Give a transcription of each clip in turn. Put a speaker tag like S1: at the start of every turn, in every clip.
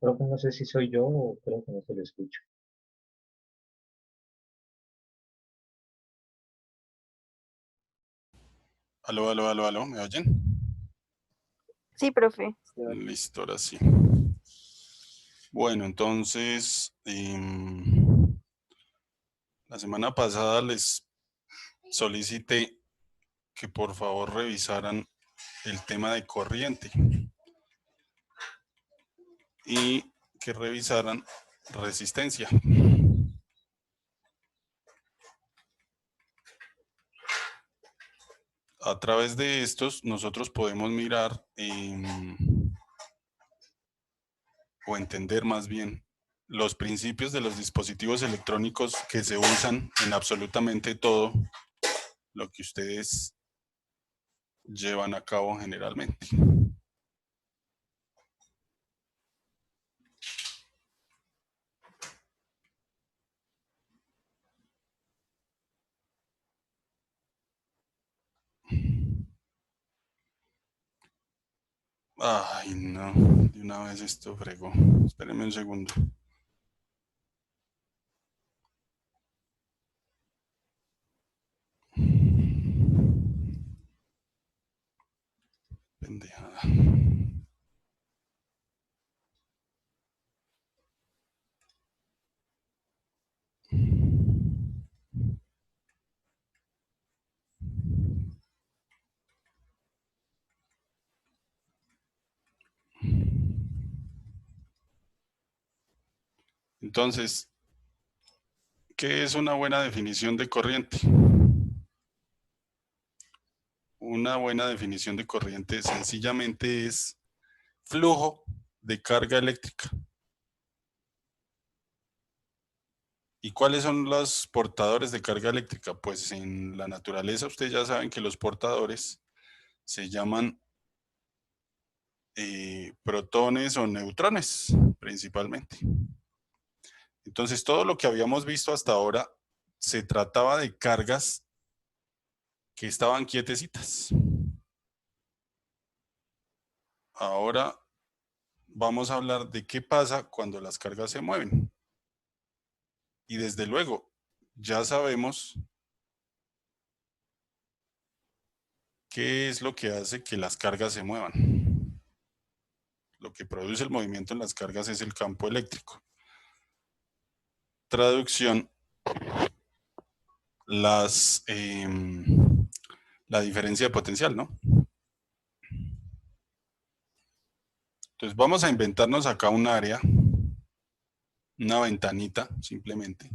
S1: Profe, no sé si soy yo o creo que no se lo escucho.
S2: Aló, aló, aló, aló, ¿me oyen?
S3: Sí, profe.
S2: Listo, ahora sí. Bueno, entonces, la semana pasada les solicité que por favor revisaran el tema de corriente y que revisaran resistencia. A través de estos, nosotros podemos mirar o entender más bien los principios de los dispositivos electrónicos que se usan en absolutamente todo lo que ustedes llevan a cabo generalmente. Ay, no, de una vez esto fregó. Espérenme un segundo. Pendejada. Entonces, ¿qué es una buena definición de corriente? Una buena definición de corriente sencillamente es flujo de carga eléctrica. ¿Y cuáles son los portadores de carga eléctrica? Pues en la naturaleza ustedes ya saben que los portadores se llaman protones o neutrones principalmente. Entonces todo lo que habíamos visto hasta ahora se trataba de cargas que estaban quietecitas. Ahora vamos a hablar de qué pasa cuando las cargas se mueven. Y desde luego, ya sabemos qué es lo que hace que las cargas se muevan. Lo que produce el movimiento en las cargas es el campo eléctrico. Traducción, la diferencia de potencial, ¿no? Entonces vamos a inventarnos acá un área, una ventanita, simplemente.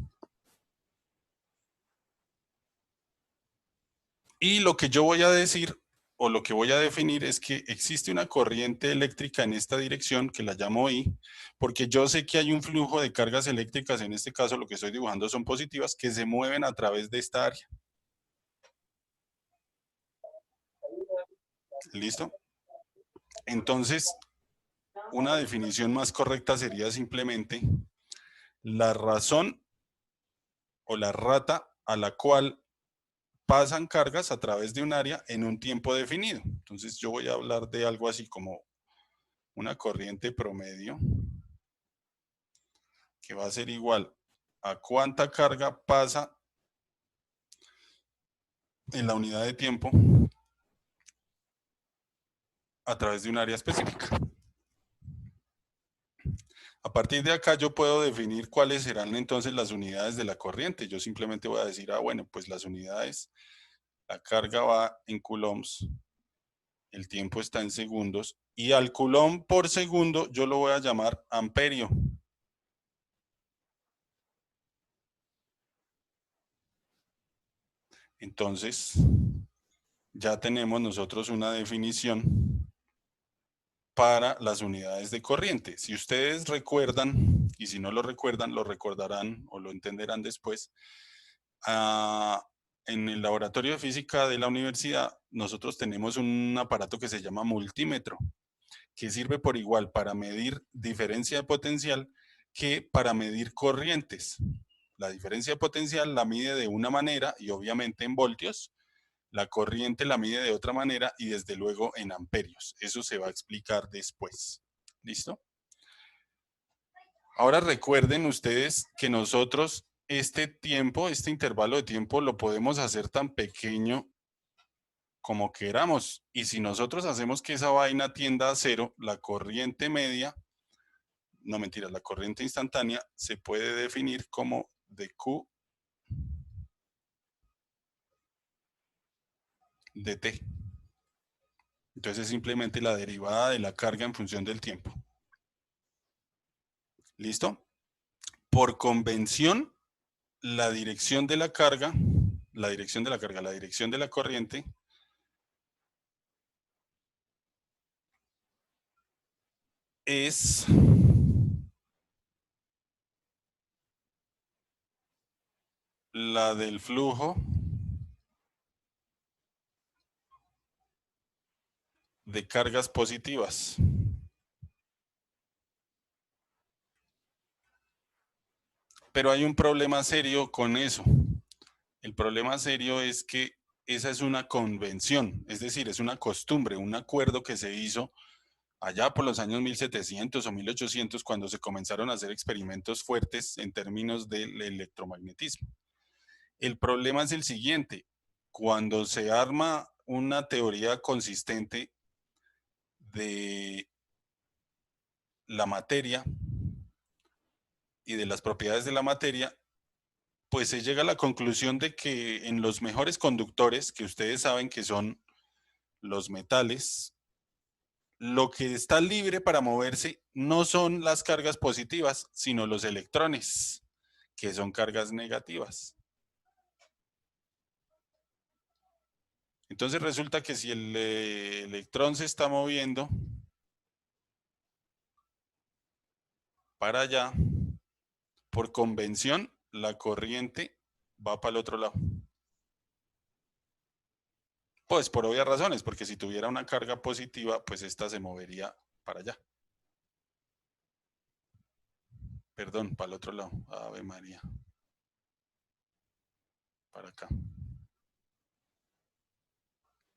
S2: Y lo que yo voy a decir o lo que voy a definir es que existe una corriente eléctrica en esta dirección que la llamo I, porque yo sé que hay un flujo de cargas eléctricas, en este caso lo que estoy dibujando son positivas, que se mueven a través de esta área. ¿Listo? Entonces, una definición más correcta sería simplemente la razón o la rata a la cual pasan cargas a través de un área en un tiempo definido. Entonces yo voy a hablar de algo así como una corriente promedio que va a ser igual a cuánta carga pasa en la unidad de tiempo a través de un área específica. A partir de acá yo puedo definir cuáles serán entonces las unidades de la corriente. Yo simplemente voy a decir, bueno, pues las unidades, la carga va en coulombs, el tiempo está en segundos, y al coulomb por segundo yo lo voy a llamar amperio. Entonces, ya tenemos nosotros una definición para las unidades de corriente. Si ustedes recuerdan, y si no lo recuerdan, lo recordarán o lo entenderán después, en el laboratorio de física de la universidad, nosotros tenemos un aparato que se llama multímetro, que sirve por igual para medir diferencia de potencial que para medir corrientes. La diferencia de potencial la mide de una manera y obviamente en voltios, la corriente la mide de otra manera y desde luego en amperios. Eso se va a explicar después. ¿Listo? Ahora recuerden ustedes que nosotros este tiempo, este intervalo de tiempo lo podemos hacer tan pequeño como queramos. Y si nosotros hacemos que esa vaina tienda a cero, la corriente media, no mentira, la corriente instantánea se puede definir como dQ dt. Entonces es simplemente la derivada de la carga en función del tiempo. ¿Listo? Por convención, la dirección de la carga, la dirección de la corriente es la del flujo de cargas positivas. Pero hay un problema serio con eso. El problema serio es que esa es una convención, es decir, es una costumbre, un acuerdo que se hizo allá por los años 1700 o 1800 cuando se comenzaron a hacer experimentos fuertes en términos del electromagnetismo. El problema es el siguiente, cuando se arma una teoría consistente de la materia y de las propiedades de la materia, pues se llega a la conclusión de que en los mejores conductores, que ustedes saben que son los metales, lo que está libre para moverse no son las cargas positivas, sino los electrones, que son cargas negativas. Entonces resulta que si el electrón se está moviendo para allá, por convención, la corriente va para el otro lado. Pues por obvias razones, porque si tuviera una carga positiva, pues esta se movería para allá. Perdón, para el otro lado. Ave María. Para acá.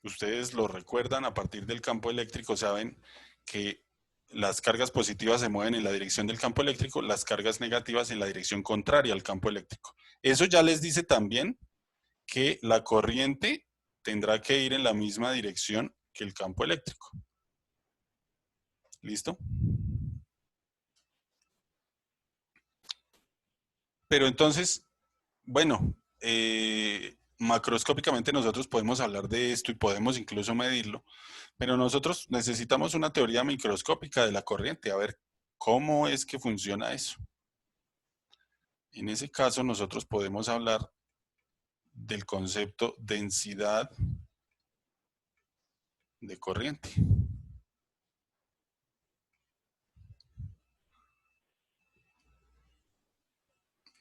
S2: Ustedes lo recuerdan a partir del campo eléctrico, saben que las cargas positivas se mueven en la dirección del campo eléctrico, las cargas negativas en la dirección contraria al campo eléctrico. Eso ya les dice también que la corriente tendrá que ir en la misma dirección que el campo eléctrico. ¿Listo? Pero entonces, bueno, macroscópicamente nosotros podemos hablar de esto y podemos incluso medirlo, pero nosotros necesitamos una teoría microscópica de la corriente, a ver cómo es que funciona eso. En ese caso nosotros podemos hablar del concepto densidad de corriente.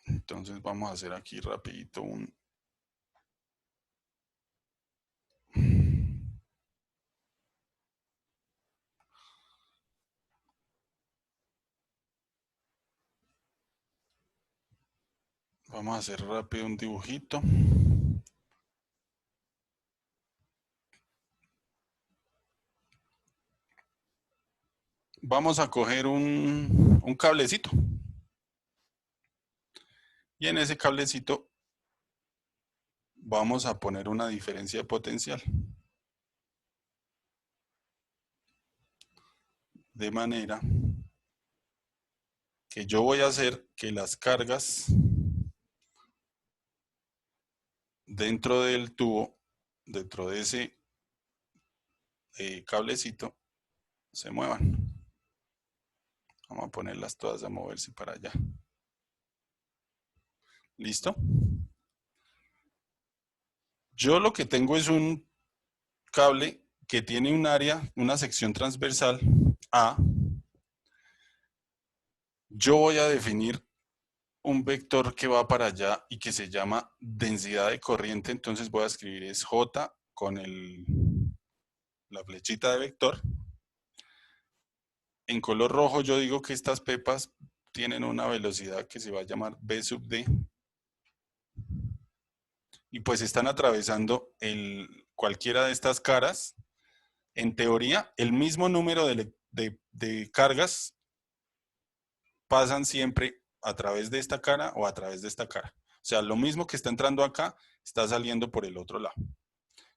S2: Entonces vamos a hacer aquí rapidito un... Vamos a hacer rápido un dibujito. Vamos a coger un cablecito. Y en ese cablecito vamos a poner una diferencia de potencial. De manera que yo voy a hacer que las cargas dentro del tubo, dentro de ese cablecito, se muevan. Vamos a ponerlas todas a moverse para allá. ¿Listo? Yo lo que tengo es un cable que tiene un área, una sección transversal A. Yo voy a definir un vector que va para allá y que se llama densidad de corriente, entonces voy a escribir es J con la flechita de vector. En color rojo yo digo que estas pepas tienen una velocidad que se va a llamar V sub D. Y pues están atravesando cualquiera de estas caras. En teoría, el mismo número de cargas pasan siempre a través de esta cara o a través de esta cara. O sea, lo mismo que está entrando acá, está saliendo por el otro lado.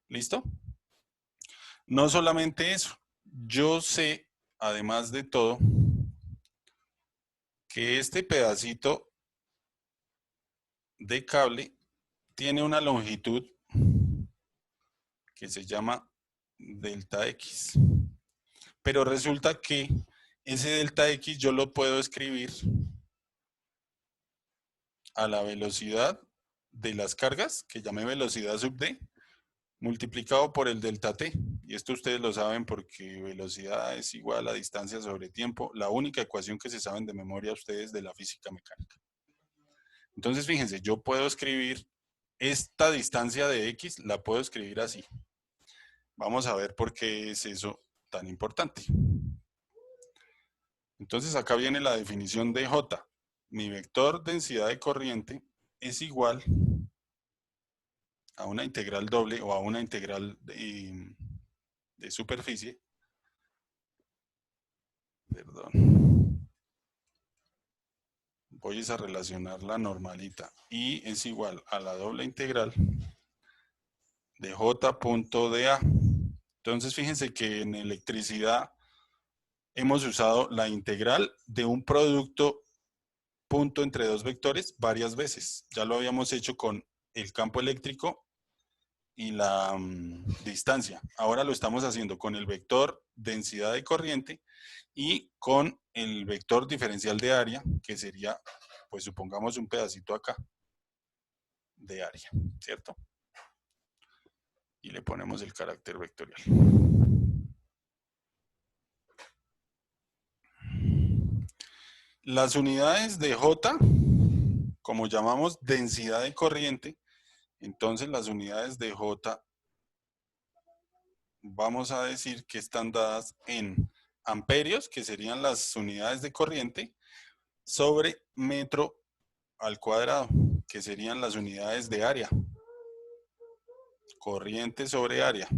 S2: ¿Listo? No solamente eso, yo sé, además de todo, que este pedacito de cable tiene una longitud que se llama delta X. Pero resulta que ese delta X yo lo puedo escribir a la velocidad de las cargas, que llamé velocidad sub D, multiplicado por el delta T. Y esto ustedes lo saben porque velocidad es igual a distancia sobre tiempo, la única ecuación que se saben de memoria ustedes de la física mecánica. Entonces, fíjense, yo puedo escribir esta distancia de X, la puedo escribir así. Vamos a ver por qué es eso tan importante. Entonces, acá viene la definición de J. Mi vector densidad de corriente es igual a una integral doble o a una integral de superficie. Perdón. Voy a relacionar la normalita. Y es igual a la doble integral de J.dA. Entonces, fíjense que en electricidad hemos usado la integral de un producto punto entre dos vectores varias veces. Ya lo habíamos hecho con el campo eléctrico y la distancia. Ahora lo estamos haciendo con el vector densidad de corriente y con el vector diferencial de área, que sería, pues supongamos un pedacito acá de área, ¿cierto? Y le ponemos el carácter vectorial. Las unidades de J, como llamamos densidad de corriente, entonces las unidades de J vamos a decir que están dadas en amperios, que serían las unidades de corriente, sobre metro al cuadrado, que serían las unidades de área. Corriente sobre área.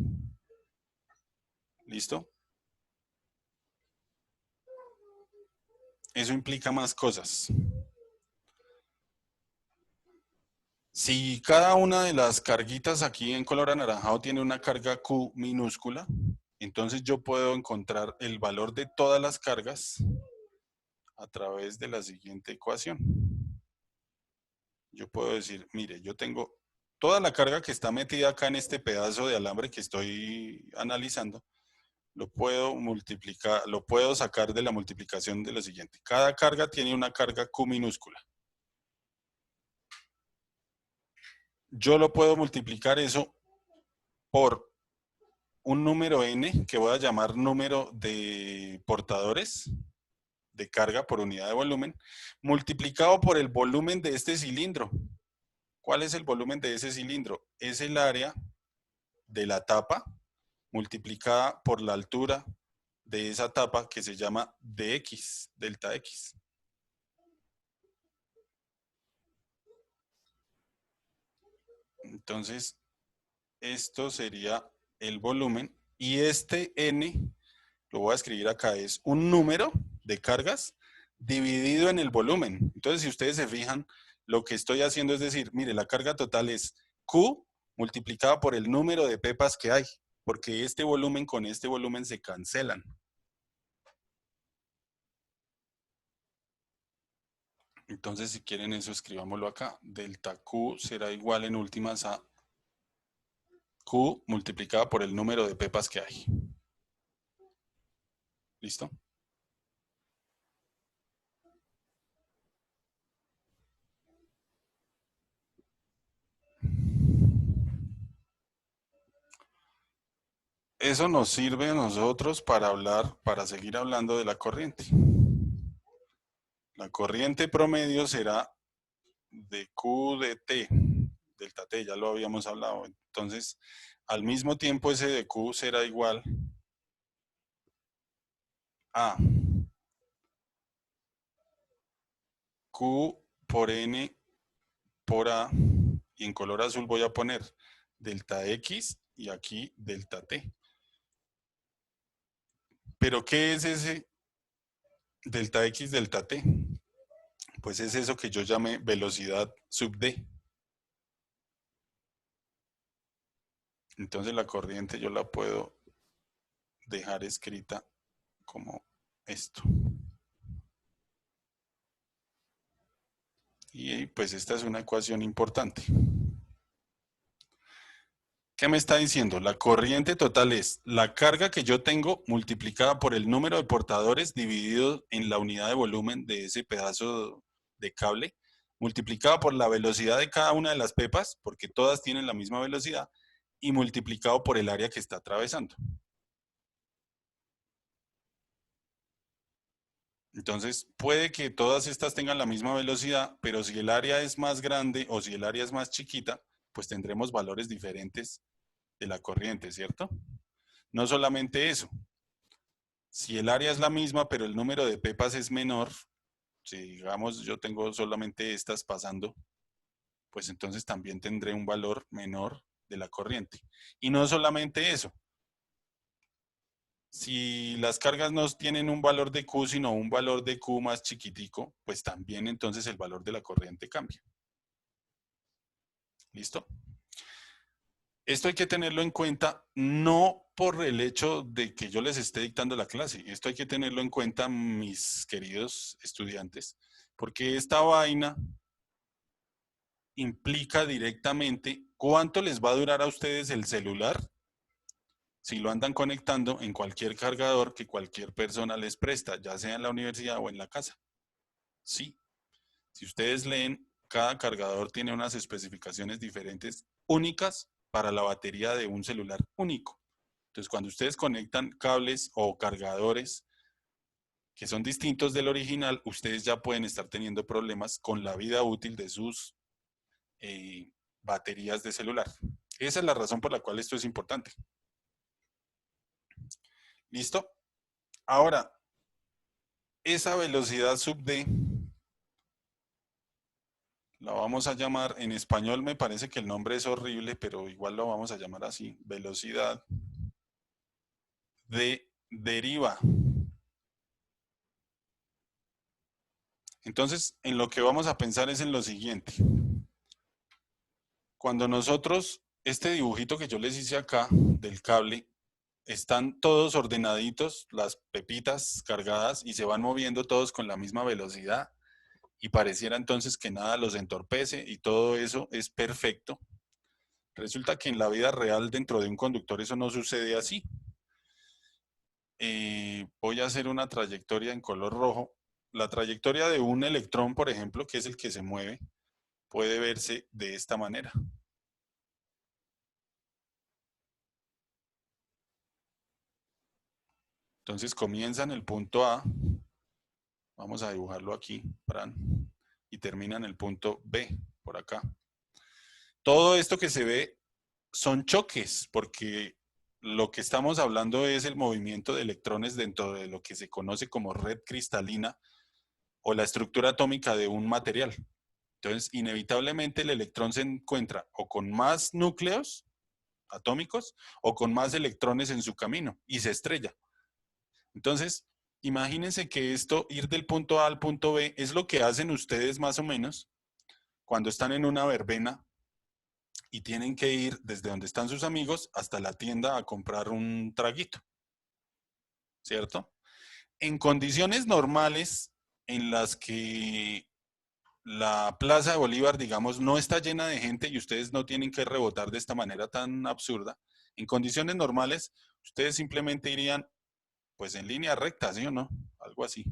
S2: ¿Listo? Eso implica más cosas. Si cada una de las carguitas aquí en color anaranjado tiene una carga Q minúscula, entonces yo puedo encontrar el valor de todas las cargas a través de la siguiente ecuación. Yo puedo decir, mire, yo tengo toda la carga que está metida acá en este pedazo de alambre que estoy analizando, lo puedo multiplicar, lo puedo sacar de la multiplicación de lo siguiente. Cada carga tiene una carga Q minúscula. Yo lo puedo multiplicar eso por un número n que voy a llamar número de portadores de carga por unidad de volumen, multiplicado por el volumen de este cilindro. ¿Cuál es el volumen de ese cilindro? Es el área de la tapa multiplicada por la altura de esa tapa que se llama dx, delta x. Entonces, esto sería el volumen y este n, lo voy a escribir acá, es un número de cargas dividido en el volumen. Entonces, si ustedes se fijan, lo que estoy haciendo es decir, mire, la carga total es Q multiplicada por el número de pepas que hay, porque este volumen con este volumen se cancelan. Entonces, si quieren eso, escribámoslo acá. Delta Q será igual en últimas a Q multiplicada por el número de pepas que hay. ¿Listo? Eso nos sirve a nosotros para hablar, para seguir hablando de la corriente. La corriente promedio será de Q de T, delta T, ya lo habíamos hablado. Entonces, al mismo tiempo ese de Q será igual a Q por N por A, y en color azul voy a poner delta X y aquí delta T. Pero ¿qué es ese delta X, delta T? pues es eso que yo llamé velocidad sub D. Entonces la corriente yo la puedo dejar escrita como esto. Y pues esta es una ecuación importante. ¿Qué me está diciendo? La corriente total es la carga que yo tengo multiplicada por el número de portadores dividido en la unidad de volumen de ese pedazo de cable, multiplicado por la velocidad de cada una de las pepas, porque todas tienen la misma velocidad, y multiplicado por el área que está atravesando. Entonces, puede que todas estas tengan la misma velocidad, pero si el área es más grande o si el área es más chiquita, pues tendremos valores diferentes de la corriente, ¿cierto? No solamente eso. Si el área es la misma, pero el número de pepas es menor, si digamos yo tengo solamente estas pasando, pues entonces también tendré un valor menor de la corriente. Y no solamente eso. Si las cargas no tienen un valor de Q, sino un valor de Q más chiquitico, pues también entonces el valor de la corriente cambia. ¿Listo? Esto hay que tenerlo en cuenta no por el hecho de que yo les esté dictando la clase. Esto hay que tenerlo en cuenta, mis queridos estudiantes, porque esta vaina implica directamente cuánto les va a durar a ustedes el celular si lo andan conectando en cualquier cargador que cualquier persona les presta, ya sea en la universidad o en la casa. Sí, si ustedes leen, cada cargador tiene unas especificaciones diferentes, únicas para la batería de un celular único. Entonces, cuando ustedes conectan cables o cargadores que son distintos del original, ustedes ya pueden estar teniendo problemas con la vida útil de sus baterías de celular. Esa es la razón por la cual esto es importante. ¿Listo? Ahora, esa velocidad sub D la vamos a llamar, en español me parece que el nombre es horrible, pero igual lo vamos a llamar así, velocidad de deriva. Entonces, en lo que vamos a pensar es en lo siguiente. Cuando nosotros, este dibujito que yo les hice acá del cable, están todos ordenaditos, las pepitas cargadas y se van moviendo todos con la misma velocidad y pareciera entonces que nada los entorpece y todo eso es perfecto. Resulta que en la vida real dentro de un conductor eso no sucede así. Voy a hacer una trayectoria en color rojo. La trayectoria de un electrón, por ejemplo, que es el que se mueve, puede verse de esta manera. Entonces comienza en el punto A, vamos a dibujarlo aquí, y termina en el punto B, por acá. Todo esto que se ve son choques, porque lo que estamos hablando es el movimiento de electrones dentro de lo que se conoce como red cristalina o la estructura atómica de un material. Entonces, inevitablemente el electrón se encuentra o con más núcleos atómicos o con más electrones en su camino y se estrella. Entonces, imagínense que esto, ir del punto A al punto B, es lo que hacen ustedes más o menos cuando están en una verbena y tienen que ir desde donde están sus amigos hasta la tienda a comprar un traguito, ¿cierto? En condiciones normales en las que la Plaza de Bolívar, digamos, no está llena de gente y ustedes no tienen que rebotar de esta manera tan absurda, en condiciones normales, ustedes simplemente irían, pues en línea recta, ¿sí o no? Algo así.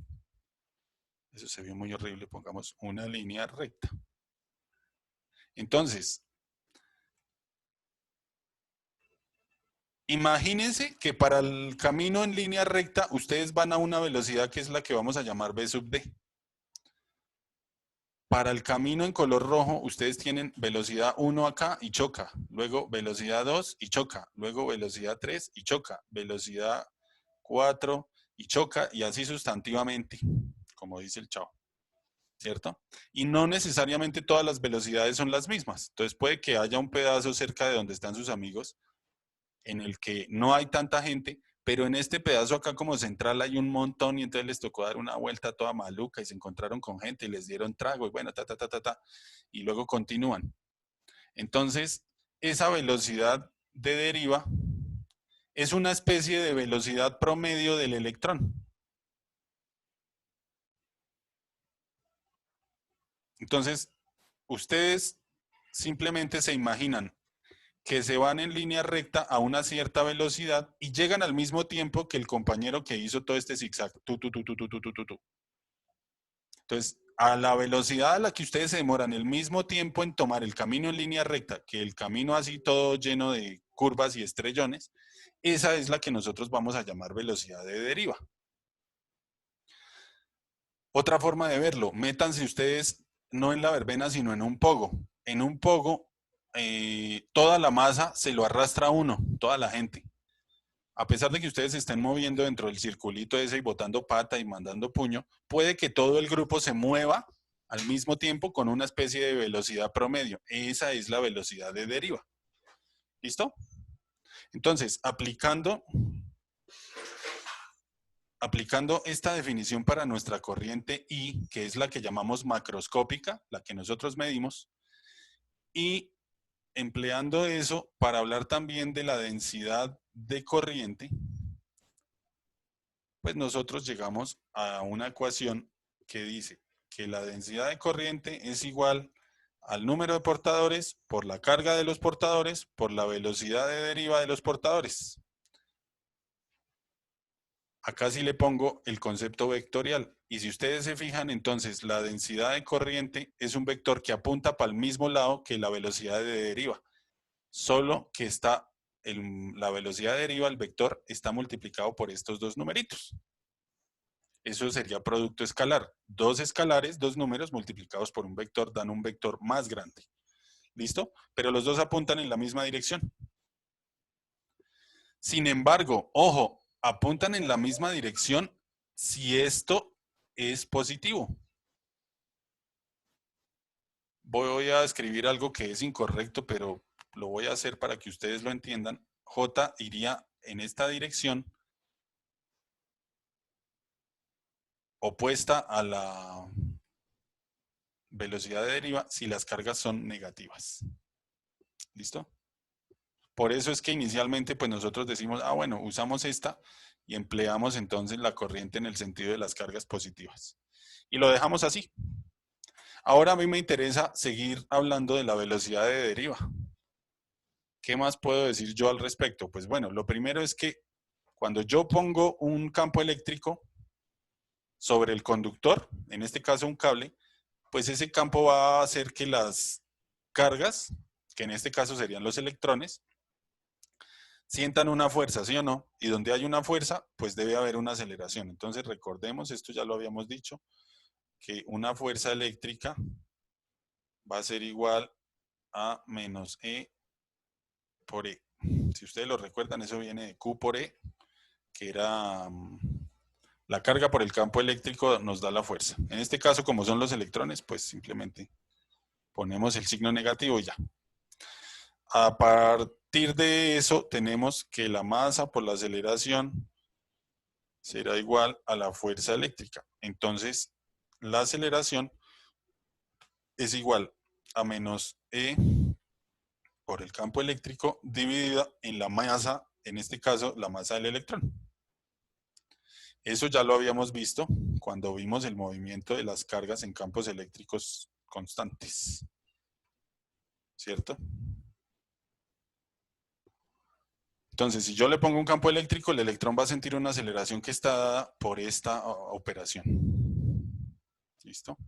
S2: Eso se vio muy horrible, pongamos una línea recta. Entonces, imagínense que para el camino en línea recta, ustedes van a una velocidad que es la que vamos a llamar V sub D. Para el camino en color rojo, ustedes tienen velocidad 1 acá y choca, luego velocidad 2 y choca, luego velocidad 3 y choca, velocidad 4 y choca, y así sustantivamente, como dice el chavo, ¿cierto? Y no necesariamente todas las velocidades son las mismas. Entonces puede que haya un pedazo cerca de donde están sus amigos en el que no hay tanta gente, Pero en este pedazo acá como central hay un montón y entonces les tocó dar una vuelta toda maluca y se encontraron con gente y les dieron trago y bueno, y luego continúan. Entonces, esa velocidad de deriva es una especie de velocidad promedio del electrón. Entonces, ustedes simplemente se imaginan que se van en línea recta a una cierta velocidad y llegan al mismo tiempo que el compañero que hizo todo este zigzag. Entonces, a la velocidad a la que ustedes se demoran el mismo tiempo en tomar el camino en línea recta que el camino así todo lleno de curvas y estrellones, esa es la que nosotros vamos a llamar velocidad de deriva. Otra forma de verlo, métanse ustedes no en la verbena, sino en un pogo. En un pogo, toda la masa se lo arrastra a uno, toda la gente. A pesar de que ustedes se estén moviendo dentro del circulito ese y botando pata y mandando puño, puede que todo el grupo se mueva al mismo tiempo con una especie de velocidad promedio. Esa es la velocidad de deriva. ¿Listo? Entonces, aplicando esta definición para nuestra corriente I, que es la que llamamos macroscópica, la que nosotros medimos, y empleando eso para hablar también de la densidad de corriente, pues nosotros llegamos a una ecuación que dice que la densidad de corriente es igual al número de portadores por la carga de los portadores por la velocidad de deriva de los portadores. Acá sí le pongo el concepto vectorial. Y si ustedes se fijan, entonces la densidad de corriente es un vector que apunta para el mismo lado que la velocidad de deriva. Solo que está la velocidad de deriva, el vector, está multiplicado por estos dos numeritos. Eso sería producto escalar. Dos escalares, dos números multiplicados por un vector dan un vector más grande. ¿Listo? Pero los dos apuntan en la misma dirección. Sin embargo, ojo, apuntan en la misma dirección si esto es positivo. Voy a escribir algo que es incorrecto, pero lo voy a hacer para que ustedes lo entiendan. J iría en esta dirección opuesta a la velocidad de deriva si las cargas son negativas. ¿Listo? Por eso es que inicialmente pues nosotros decimos, bueno, usamos esta y empleamos entonces la corriente en el sentido de las cargas positivas. Y lo dejamos así. Ahora a mí me interesa seguir hablando de la velocidad de deriva. ¿Qué más puedo decir yo al respecto? Pues bueno, lo primero es que cuando yo pongo un campo eléctrico sobre el conductor, en este caso un cable, pues ese campo va a hacer que las cargas, que en este caso serían los electrones, sientan una fuerza, ¿sí o no? Y donde hay una fuerza, pues debe haber una aceleración. Entonces recordemos, esto ya lo habíamos dicho, que una fuerza eléctrica va a ser igual a menos E por E. Si ustedes lo recuerdan, eso viene de Q por E, que era la carga por el campo eléctrico nos da la fuerza. En este caso, como son los electrones, pues simplemente ponemos el signo negativo y ya. A partir de eso, tenemos que la masa por la aceleración será igual a la fuerza eléctrica. Entonces, la aceleración es igual a menos E por el campo eléctrico dividida en la masa, en este caso, la masa del electrón. Eso ya lo habíamos visto cuando vimos el movimiento de las cargas en campos eléctricos constantes. ¿Cierto? Entonces, si yo le pongo un campo eléctrico, el electrón va a sentir una aceleración que está dada por esta operación. ¿Listo?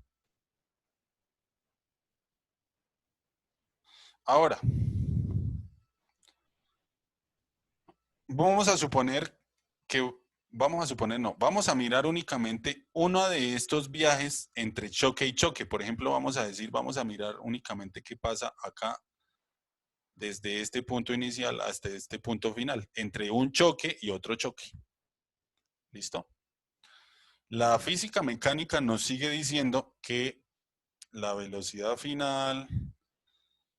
S2: Ahora, vamos a suponer vamos a mirar únicamente uno de estos viajes entre choque y choque. Por ejemplo, vamos a mirar únicamente qué pasa acá desde este punto inicial hasta este punto final, entre un choque y otro choque. ¿Listo? La física mecánica nos sigue diciendo que la velocidad final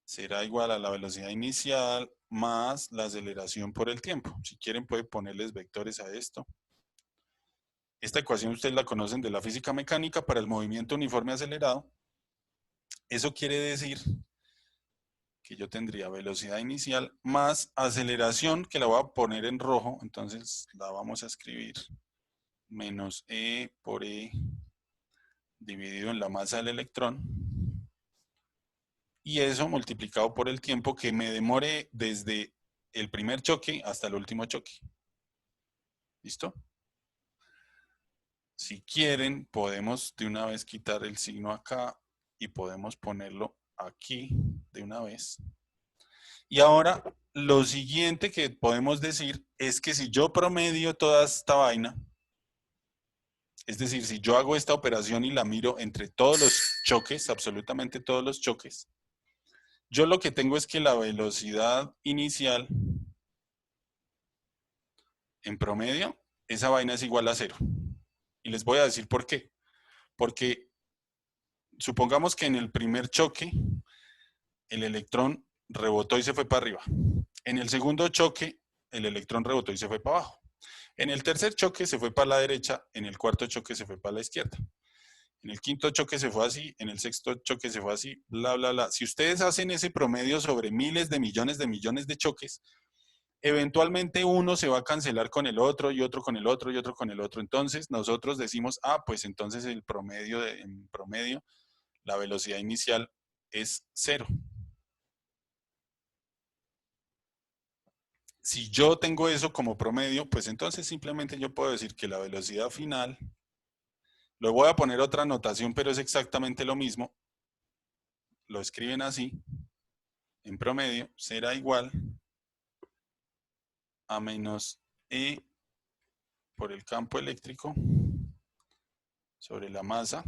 S2: será igual a la velocidad inicial más la aceleración por el tiempo. Si quieren pueden ponerles vectores a esto. Esta ecuación ustedes la conocen de la física mecánica para el movimiento uniforme acelerado. Eso quiere decir que yo tendría velocidad inicial más aceleración, que la voy a poner en rojo, entonces la vamos a escribir menos E por E dividido en la masa del electrón, y eso multiplicado por el tiempo que me demore desde el primer choque hasta el último choque. ¿Listo? Si quieren, podemos de una vez quitar el signo acá y podemos ponerlo aquí de una vez. Y ahora, lo siguiente que podemos decir es que si yo promedio toda esta vaina, es decir, si yo hago esta operación y la miro entre todos los choques, absolutamente todos los choques, yo lo que tengo es que la velocidad inicial, en promedio, esa vaina es igual a 0. Y les voy a decir por qué. Porque supongamos que en el primer choque, el electrón rebotó y se fue para arriba. En el segundo choque, el electrón rebotó y se fue para abajo. En el tercer choque se fue para la derecha, en el cuarto choque se fue para la izquierda. En el quinto choque se fue así, en el sexto choque se fue así, bla, bla, bla. Si ustedes hacen ese promedio sobre miles de millones de choques, eventualmente uno se va a cancelar con el otro y otro con el otro y otro con el otro. Entonces nosotros decimos, pues entonces en promedio, la velocidad inicial es 0. Si yo tengo eso como promedio, pues entonces simplemente yo puedo decir que la velocidad final, lo voy a poner otra notación, pero es exactamente lo mismo, lo escriben así, en promedio será igual a menos E por el campo eléctrico sobre la masa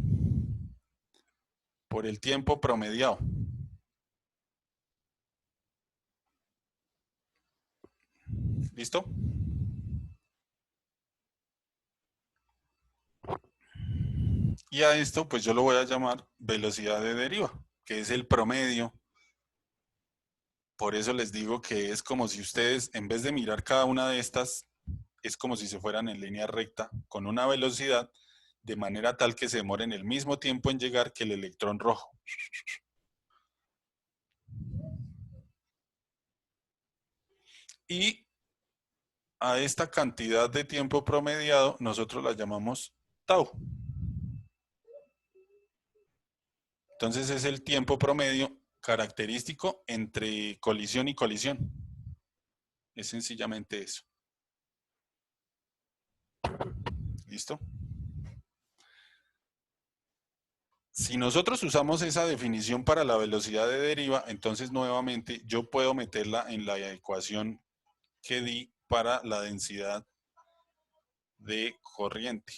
S2: por el tiempo promediado. ¿Listo? Y a esto pues yo lo voy a llamar velocidad de deriva, que es el promedio. Por eso les digo que es como si ustedes, en vez de mirar cada una de estas, es como si se fueran en línea recta con una velocidad de manera tal que se demoren el mismo tiempo en llegar que el electrón rojo. Y a esta cantidad de tiempo promediado nosotros la llamamos tau. Entonces es el tiempo promedio característico entre colisión y colisión. Es sencillamente eso. ¿Listo? Si nosotros usamos esa definición para la velocidad de deriva, entonces nuevamente yo puedo meterla en la ecuación que di para la densidad de corriente.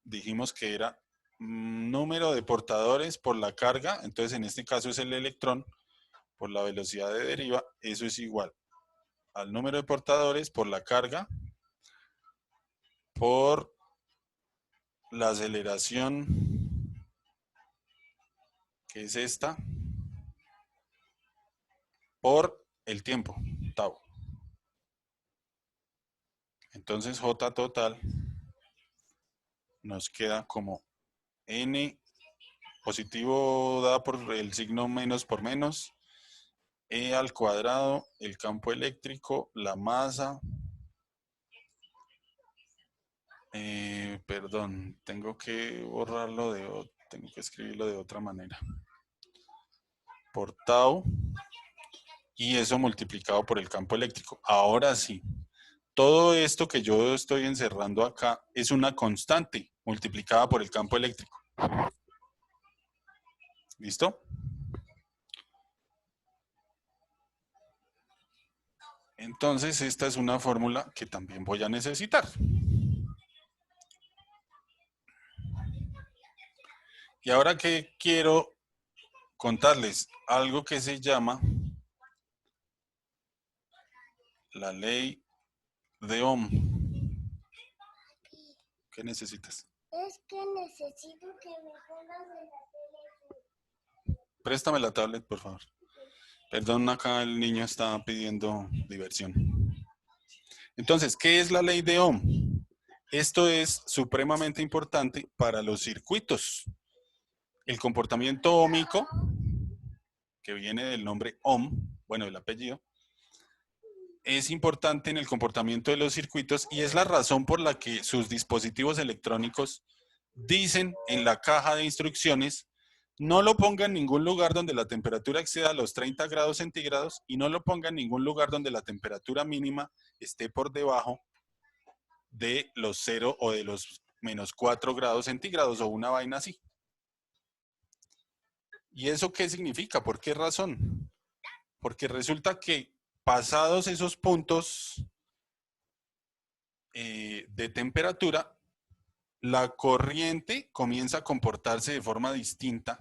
S2: Dijimos que era número de portadores por la carga, entonces en este caso es el electrón, por la velocidad de deriva, eso es igual al número de portadores por la carga, por la aceleración, que es esta, por el tiempo, tau. Entonces J total nos queda como N positivo dada por el signo menos por menos, E al cuadrado, el campo eléctrico, la masa, perdón, tengo que borrarlo tengo que escribirlo de otra manera, por tau, y eso multiplicado por el campo eléctrico. Ahora sí, todo esto que yo estoy encerrando acá es una constante multiplicada por el campo eléctrico. ¿Listo? Entonces esta es una fórmula que también voy a necesitar. Y ahora que quiero contarles algo que se llama la ley de Ohm. ¿Qué necesitas?
S4: Es que necesito que me pongas en la tele.
S2: Préstame la tablet, por favor. Perdón, acá el niño está pidiendo diversión. Entonces, ¿qué es la ley de Ohm? Esto es supremamente importante para los circuitos. El comportamiento óhmico, que viene del nombre Ohm, bueno, del apellido, es importante en el comportamiento de los circuitos y es la razón por la que sus dispositivos electrónicos dicen en la caja de instrucciones: no lo ponga en ningún lugar donde la temperatura exceda los 30 grados centígrados y no lo ponga en ningún lugar donde la temperatura mínima esté por debajo de los 0 o de los menos 4 grados centígrados o una vaina así. ¿Y eso qué significa? ¿Por qué razón? Porque resulta que pasados esos puntos de temperatura, la corriente comienza a comportarse de forma distinta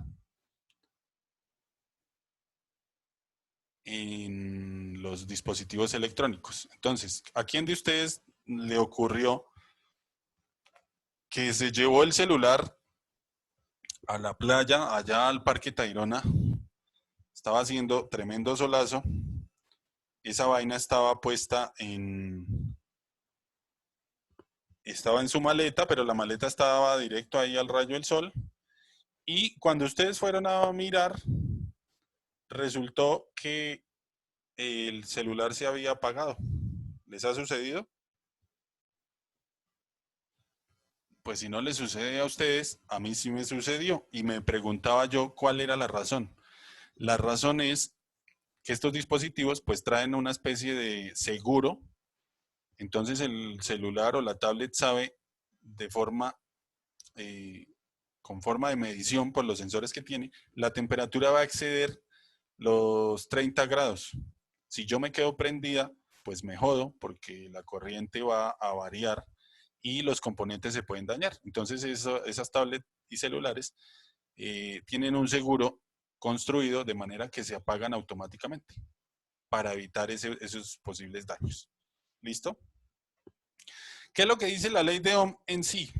S2: en los dispositivos electrónicos. Entonces, ¿a quién de ustedes le ocurrió que se llevó el celular a la playa, allá al Parque Tayrona? Estaba haciendo tremendo solazo. Esa vaina estaba puesta estaba en su maleta, pero la maleta estaba directo ahí al rayo del sol. Y cuando ustedes fueron a mirar, resultó que el celular se había apagado. ¿Les ha sucedido? Pues si no les sucede a ustedes, a mí sí me sucedió. Y me preguntaba yo cuál era la razón. La razón es que estos dispositivos pues traen una especie de seguro. Entonces el celular o la tablet sabe de forma, con forma de medición por los sensores que tiene, la temperatura va a exceder los 30 grados. Si yo me quedo prendida, pues me jodo porque la corriente va a variar y los componentes se pueden dañar. Entonces esas tablets y celulares tienen un seguro construido de manera que se apagan automáticamente para evitar esos posibles daños. ¿Listo? ¿Qué es lo que dice la ley de Ohm en sí?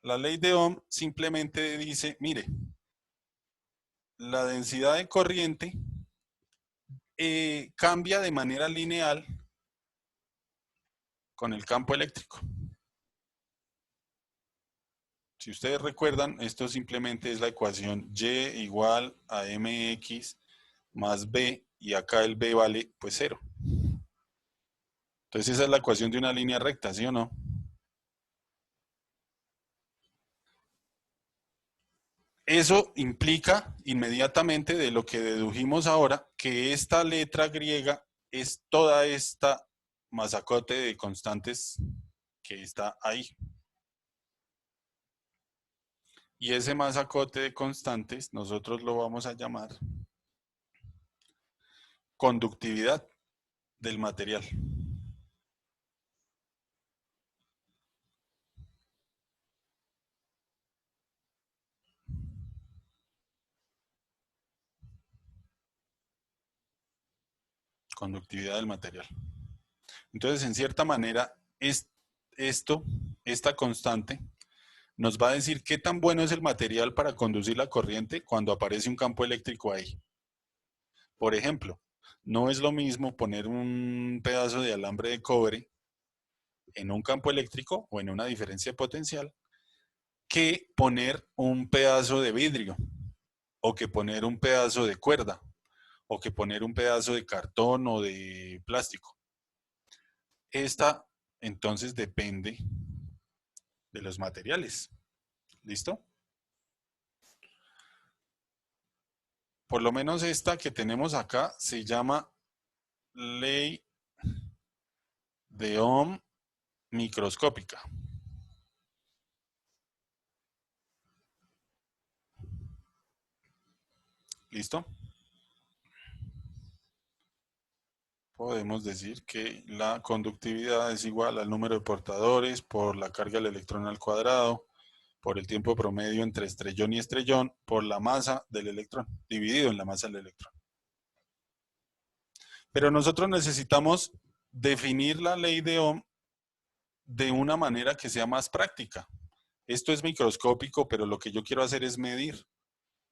S2: La ley de Ohm simplemente dice, mire, la densidad de corriente cambia de manera lineal con el campo eléctrico. Si ustedes recuerdan, esto simplemente es la ecuación Y igual a mx más b, y acá el b vale pues 0. Entonces esa es la ecuación de una línea recta, ¿sí o no? Eso implica inmediatamente de lo que dedujimos ahora, que esta letra griega es toda esta masacote de constantes que está ahí. Y ese masacote de constantes nosotros lo vamos a llamar conductividad del material. Conductividad del material. Entonces, en cierta manera, esta constante nos va a decir qué tan bueno es el material para conducir la corriente cuando aparece un campo eléctrico ahí. Por ejemplo, no es lo mismo poner un pedazo de alambre de cobre en un campo eléctrico o en una diferencia potencial que poner un pedazo de vidrio, o que poner un pedazo de cuerda, o que poner un pedazo de cartón o de plástico. Esta entonces depende de los materiales. ¿Listo? Por lo menos esta que tenemos acá se llama ley de Ohm microscópica. ¿Listo? Podemos decir que la conductividad es igual al número de portadores por la carga del electrón al cuadrado, por el tiempo promedio entre estrellón y estrellón, por la masa del electrón, dividido en la masa del electrón. Pero nosotros necesitamos definir la ley de Ohm de una manera que sea más práctica. Esto es microscópico, pero lo que yo quiero hacer es medir,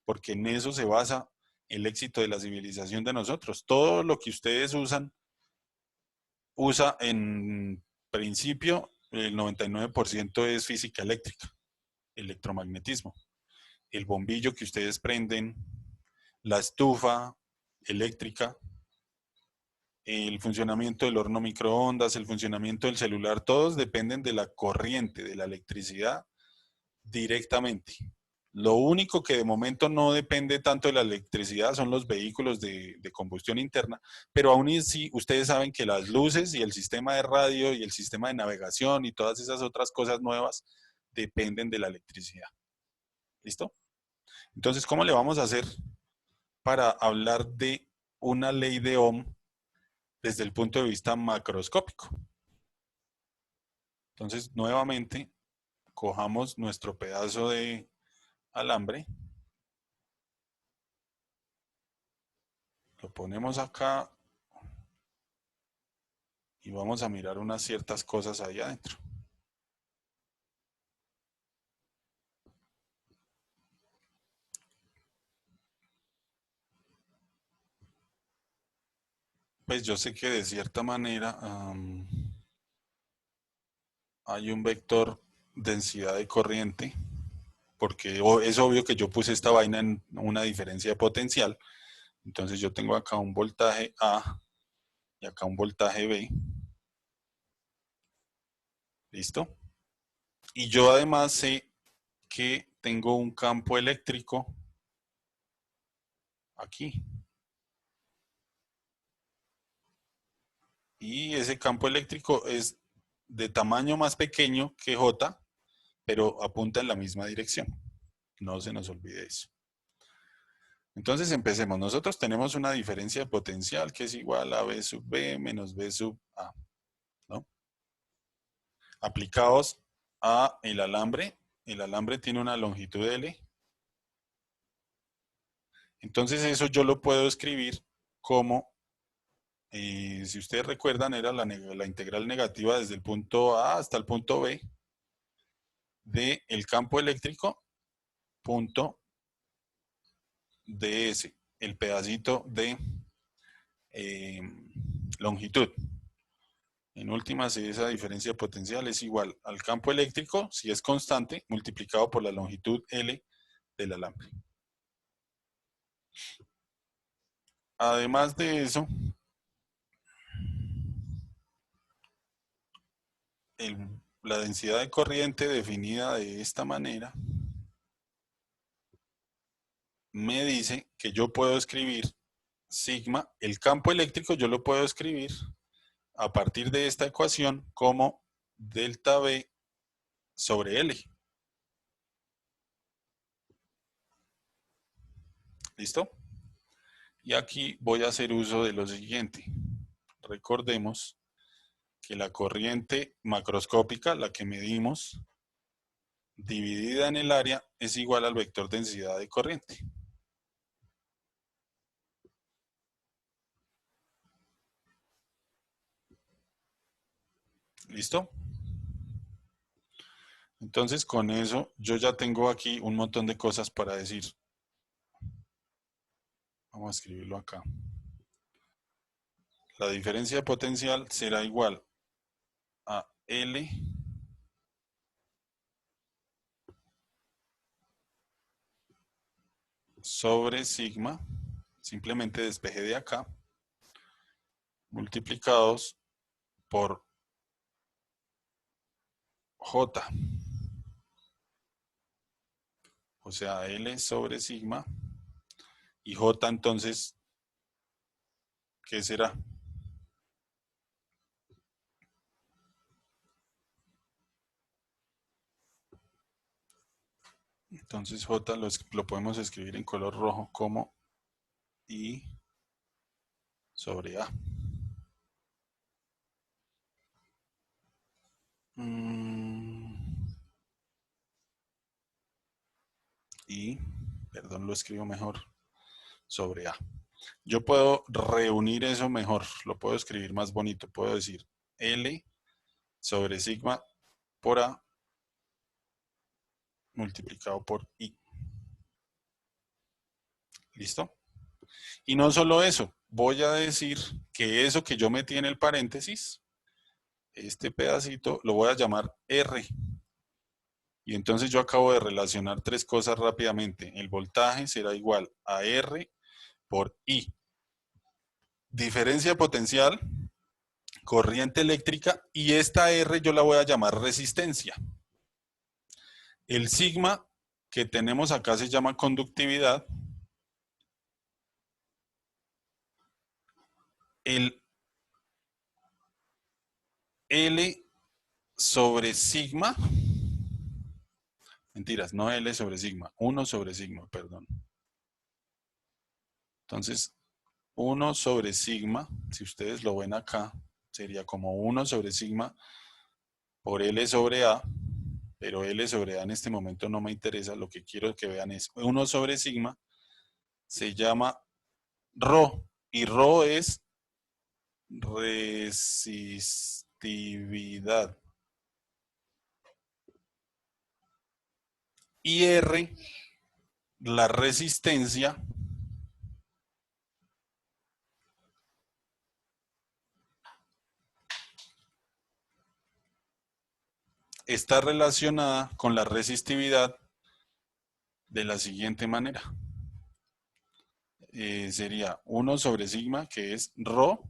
S2: porque en eso se basa el éxito de la civilización de nosotros. Todo lo que ustedes usa en principio, el 99% es física eléctrica, electromagnetismo. El bombillo que ustedes prenden, la estufa eléctrica, el funcionamiento del horno microondas, el funcionamiento del celular, todos dependen de la corriente, de la electricidad directamente. Lo único que de momento no depende tanto de la electricidad son los vehículos de combustión interna, pero aún así ustedes saben que las luces y el sistema de radio y el sistema de navegación y todas esas otras cosas nuevas dependen de la electricidad. ¿Listo? Entonces, ¿cómo le vamos a hacer para hablar de una ley de Ohm desde el punto de vista macroscópico? Entonces, nuevamente, cojamos nuestro pedazo de alambre, lo ponemos acá y vamos a mirar unas ciertas cosas ahí adentro. Pues yo sé que de cierta manera hay un vector densidad de corriente, porque es obvio que yo puse esta vaina en una diferencia de potencial. Entonces yo tengo acá un voltaje A y acá un voltaje B. ¿Listo? Y yo además sé que tengo un campo eléctrico aquí. Y ese campo eléctrico es de tamaño más pequeño que J, pero apunta en la misma dirección. No se nos olvide eso. Entonces empecemos. Nosotros tenemos una diferencia de potencial que es igual a B sub B menos B sub A, ¿no? Aplicados a el alambre tiene una longitud L. Entonces eso yo lo puedo escribir como, si ustedes recuerdan, era la integral negativa desde el punto A hasta el punto B de el campo eléctrico punto ds, el pedacito de longitud. En últimas, esa diferencia potencial es igual al campo eléctrico, si es constante, multiplicado por la longitud L del alambre. Además de eso, la densidad de corriente definida de esta manera me dice que yo puedo escribir sigma, el campo eléctrico yo lo puedo escribir a partir de esta ecuación como delta B sobre L. ¿Listo? Y aquí voy a hacer uso de lo siguiente. Recordemos que la corriente macroscópica, la que medimos, dividida en el área, es igual al vector densidad de corriente. ¿Listo? Entonces, con eso, yo ya tengo aquí un montón de cosas para decir. Vamos a escribirlo acá. La diferencia de potencial será igual a L sobre sigma, simplemente despejé de acá, multiplicados por J. O sea, L sobre sigma. Y J entonces, ¿qué será? Entonces J lo podemos escribir en color rojo como I sobre A. Y, perdón, lo escribo mejor, sobre A. Yo puedo reunir eso mejor, lo puedo escribir más bonito. Puedo decir L sobre sigma por A multiplicado por I. ¿Listo? Y no solo eso, voy a decir que eso que yo metí en el paréntesis, este pedacito, lo voy a llamar R. Y entonces yo acabo de relacionar tres cosas rápidamente. El voltaje será igual a R por I. Diferencia potencial, corriente eléctrica, y esta R yo la voy a llamar resistencia. El sigma que tenemos acá se llama conductividad. El L sobre sigma, mentiras, no L sobre sigma, 1 sobre sigma, perdón. Entonces, 1 sobre sigma, si ustedes lo ven acá, sería como 1 sobre sigma por L sobre A, pero L sobre A en este momento no me interesa, lo que quiero que vean es 1 sobre sigma, se llama Rho, y Rho es resistividad. Y R, la resistencia, está relacionada con la resistividad de la siguiente manera. Sería 1 sobre sigma, que es Rho,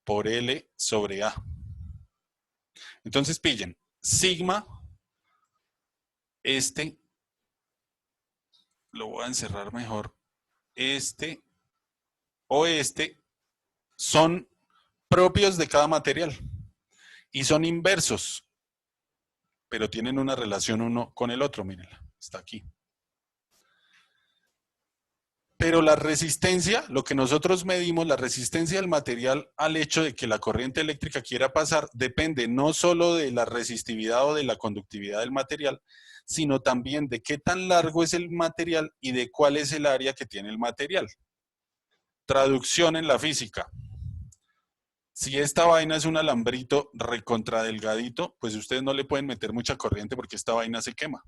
S2: por L sobre A. Entonces pillen, sigma, este, lo voy a encerrar mejor, este o este, son propios de cada material y son inversos, pero tienen una relación uno con el otro, mírenla, está aquí. Pero la resistencia, lo que nosotros medimos, la resistencia del material al hecho de que la corriente eléctrica quiera pasar, depende no solo de la resistividad o de la conductividad del material, sino también de qué tan largo es el material y de cuál es el área que tiene el material. Traducción en la física. Si esta vaina es un alambrito recontradelgadito, pues ustedes no le pueden meter mucha corriente porque esta vaina se quema.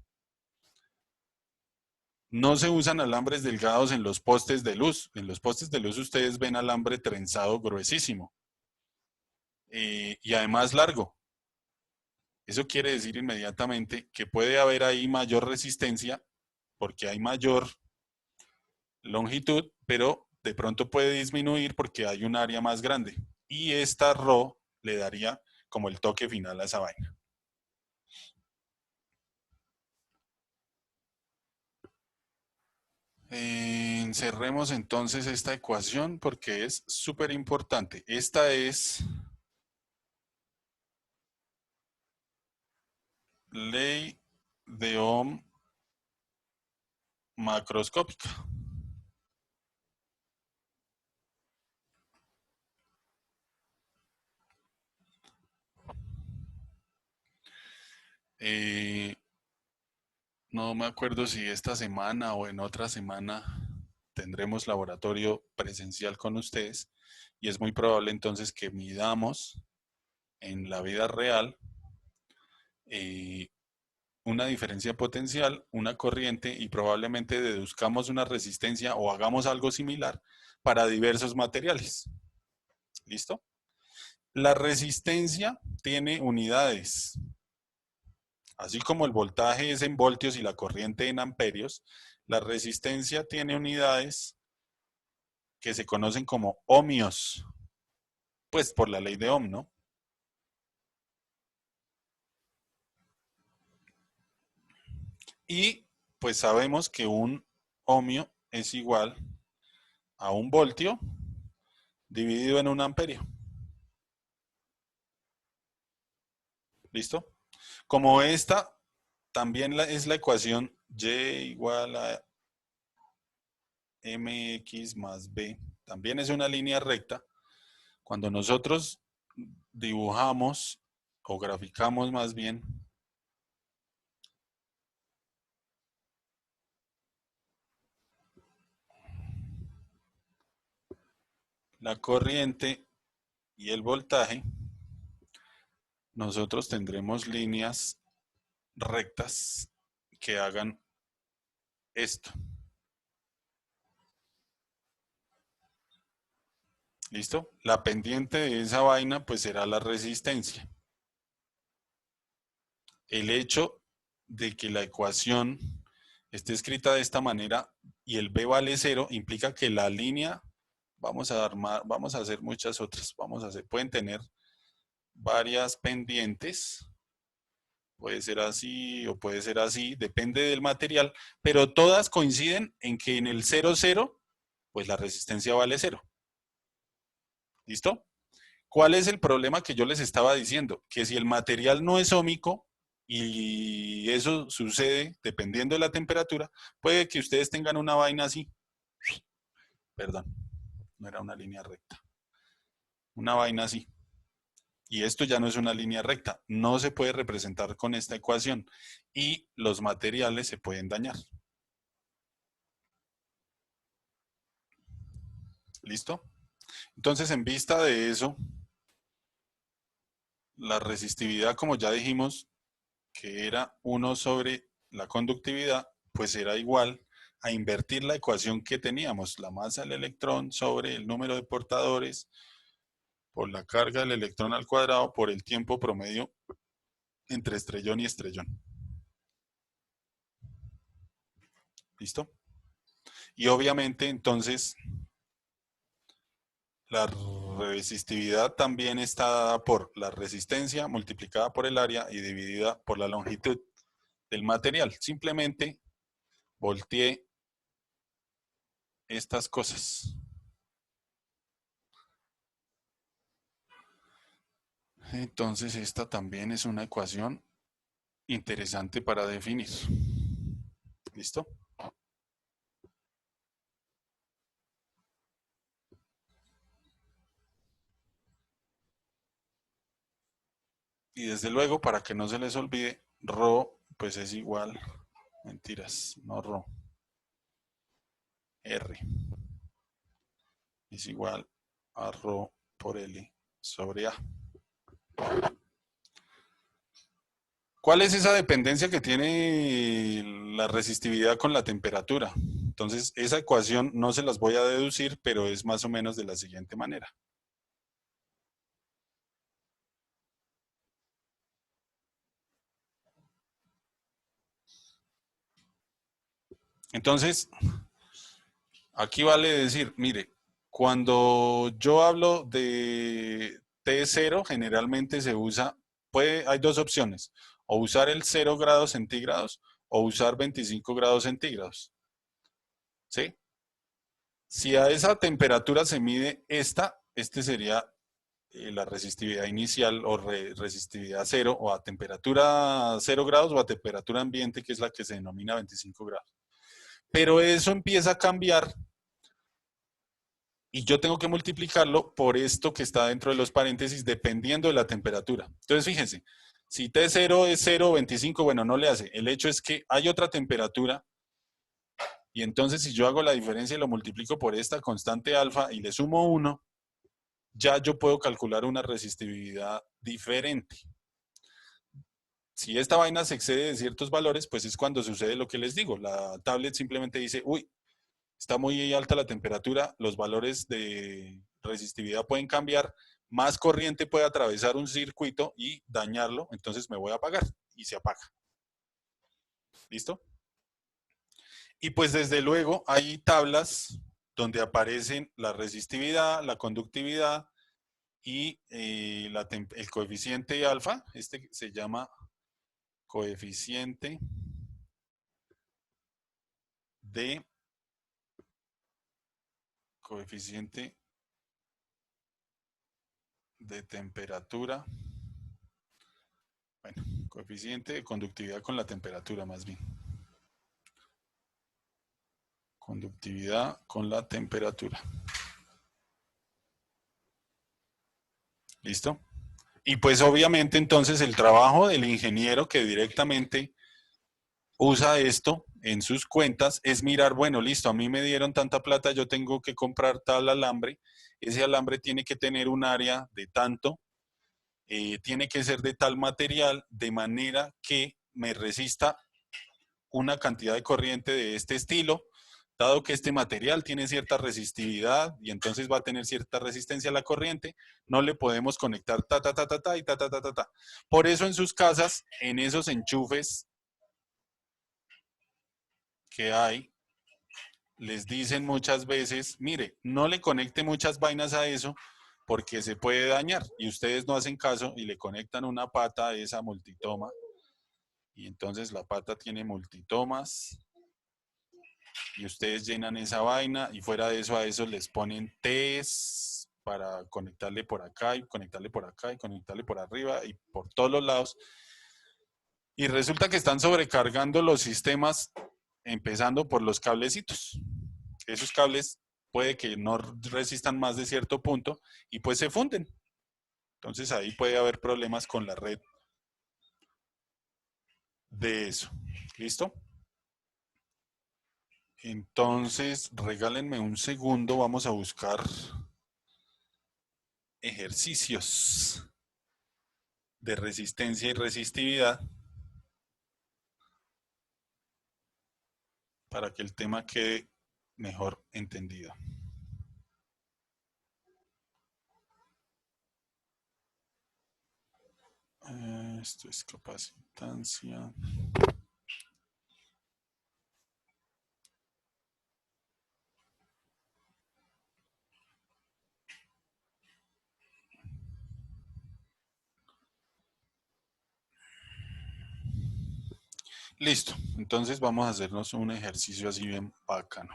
S2: No se usan alambres delgados en los postes de luz. En los postes de luz ustedes ven alambre trenzado gruesísimo. Y además largo. Eso quiere decir inmediatamente que puede haber ahí mayor resistencia porque hay mayor longitud, pero de pronto puede disminuir porque hay un área más grande. Y esta Rho le daría como el toque final a esa vaina. Cerremos entonces esta ecuación porque es súper importante. Esta es ley de Ohm macroscópica. No me acuerdo si esta semana o en otra semana tendremos laboratorio presencial con ustedes y es muy probable entonces que midamos en la vida real una diferencia potencial, una corriente y probablemente deduzcamos una resistencia o hagamos algo similar para diversos materiales. ¿Listo? La resistencia tiene unidades. Así como el voltaje es en voltios y la corriente en amperios, la resistencia tiene unidades que se conocen como ohmios, pues por la ley de Ohm, ¿no? Y pues sabemos que un ohmio es igual a un voltio dividido en un amperio. ¿Listo? Como esta también es la ecuación Y igual a mx más b, también es una línea recta. Cuando nosotros dibujamos o graficamos más bien la corriente y el voltaje, nosotros tendremos líneas rectas que hagan esto. ¿Listo? La pendiente de esa vaina pues será la resistencia. El hecho de que la ecuación esté escrita de esta manera y el B vale 0 implica que la línea, vamos a hacer muchas otras, pueden tener varias pendientes, puede ser así o puede ser así, depende del material, pero todas coinciden en que en el 0, 0, pues la resistencia vale 0. ¿Listo? ¿Cuál es el problema que yo les estaba diciendo? Que si el material no es óhmico, y eso sucede dependiendo de la temperatura, puede que ustedes tengan una vaina así. Perdón, no era una línea recta. Una vaina así. Y esto ya no es una línea recta. No se puede representar con esta ecuación. Y los materiales se pueden dañar. ¿Listo? Entonces, en vista de eso, la resistividad, como ya dijimos, que era 1 sobre la conductividad, pues era igual a invertir la ecuación que teníamos, la masa del electrón sobre el número de portadores por la carga del electrón al cuadrado por el tiempo promedio entre estrellón y estrellón. ¿Listo? Y obviamente entonces la resistividad también está dada por la resistencia multiplicada por el área y dividida por la longitud del material. Simplemente volteé estas cosas. Entonces esta también es una ecuación interesante para definir. ¿Listo? Y desde luego, para que no se les olvide, ρ pues es igual, mentiras, no ρ, R es igual a ρ por L sobre A. ¿Cuál es esa dependencia que tiene la resistividad con la temperatura? Entonces, esa ecuación no se las voy a deducir, pero es más o menos de la siguiente manera. Entonces, aquí vale decir, mire, cuando yo hablo de T0, generalmente se usa, hay dos opciones, o usar el 0 grados centígrados o usar 25 grados centígrados. ¿Sí? Si a esa temperatura se mide este sería la resistividad inicial o resistividad 0, o a temperatura 0 grados o a temperatura ambiente, que es la que se denomina 25 grados. Pero eso empieza a cambiar y yo tengo que multiplicarlo por esto que está dentro de los paréntesis dependiendo de la temperatura. Entonces, fíjense, si T0 es 0,25, bueno, no le hace. El hecho es que hay otra temperatura y entonces si yo hago la diferencia y lo multiplico por esta constante alfa y le sumo 1, ya yo puedo calcular una resistividad diferente. Si esta vaina se excede de ciertos valores, pues es cuando sucede lo que les digo. La tablet simplemente dice, uy, está muy alta la temperatura, los valores de resistividad pueden cambiar, más corriente puede atravesar un circuito y dañarlo, entonces me voy a apagar y se apaga. ¿Listo? Y pues desde luego hay tablas donde aparecen la resistividad, la conductividad y el coeficiente alfa, este se llama coeficiente de temperatura, bueno, coeficiente de conductividad con la temperatura más bien. Conductividad con la temperatura. ¿Listo? Y pues obviamente entonces el trabajo del ingeniero que directamente usa esto en sus cuentas es mirar, bueno, listo, a mí me dieron tanta plata, yo tengo que comprar tal alambre, ese alambre tiene que tener un área de tanto, tiene que ser de tal material, de manera que me resista una cantidad de corriente de este estilo, Dado que este material tiene cierta resistividad y entonces va a tener cierta resistencia a la corriente, no le podemos conectar ta, ta, ta, ta, ta y ta, ta, ta, ta, ta. Por eso en sus casas, en esos enchufes que hay, les dicen muchas veces, mire, no le conecte muchas vainas a eso porque se puede dañar. Y ustedes no hacen caso y le conectan una pata a esa multitoma. Y entonces la pata tiene multitomas. Y ustedes llenan esa vaina y fuera de eso a esos les ponen T's para conectarle por acá y conectarle por acá y conectarle por arriba y por todos los lados. Y resulta que están sobrecargando los sistemas empezando por los cablecitos. Esos cables puede que no resistan más de cierto punto y pues se funden. Entonces ahí puede haber problemas con la red de eso. ¿Listo? Entonces, regálenme un segundo, vamos a buscar ejercicios de resistencia y resistividad para que el tema quede mejor entendido. Esto es capacitancia. Listo, entonces vamos a hacernos un ejercicio así bien bacano.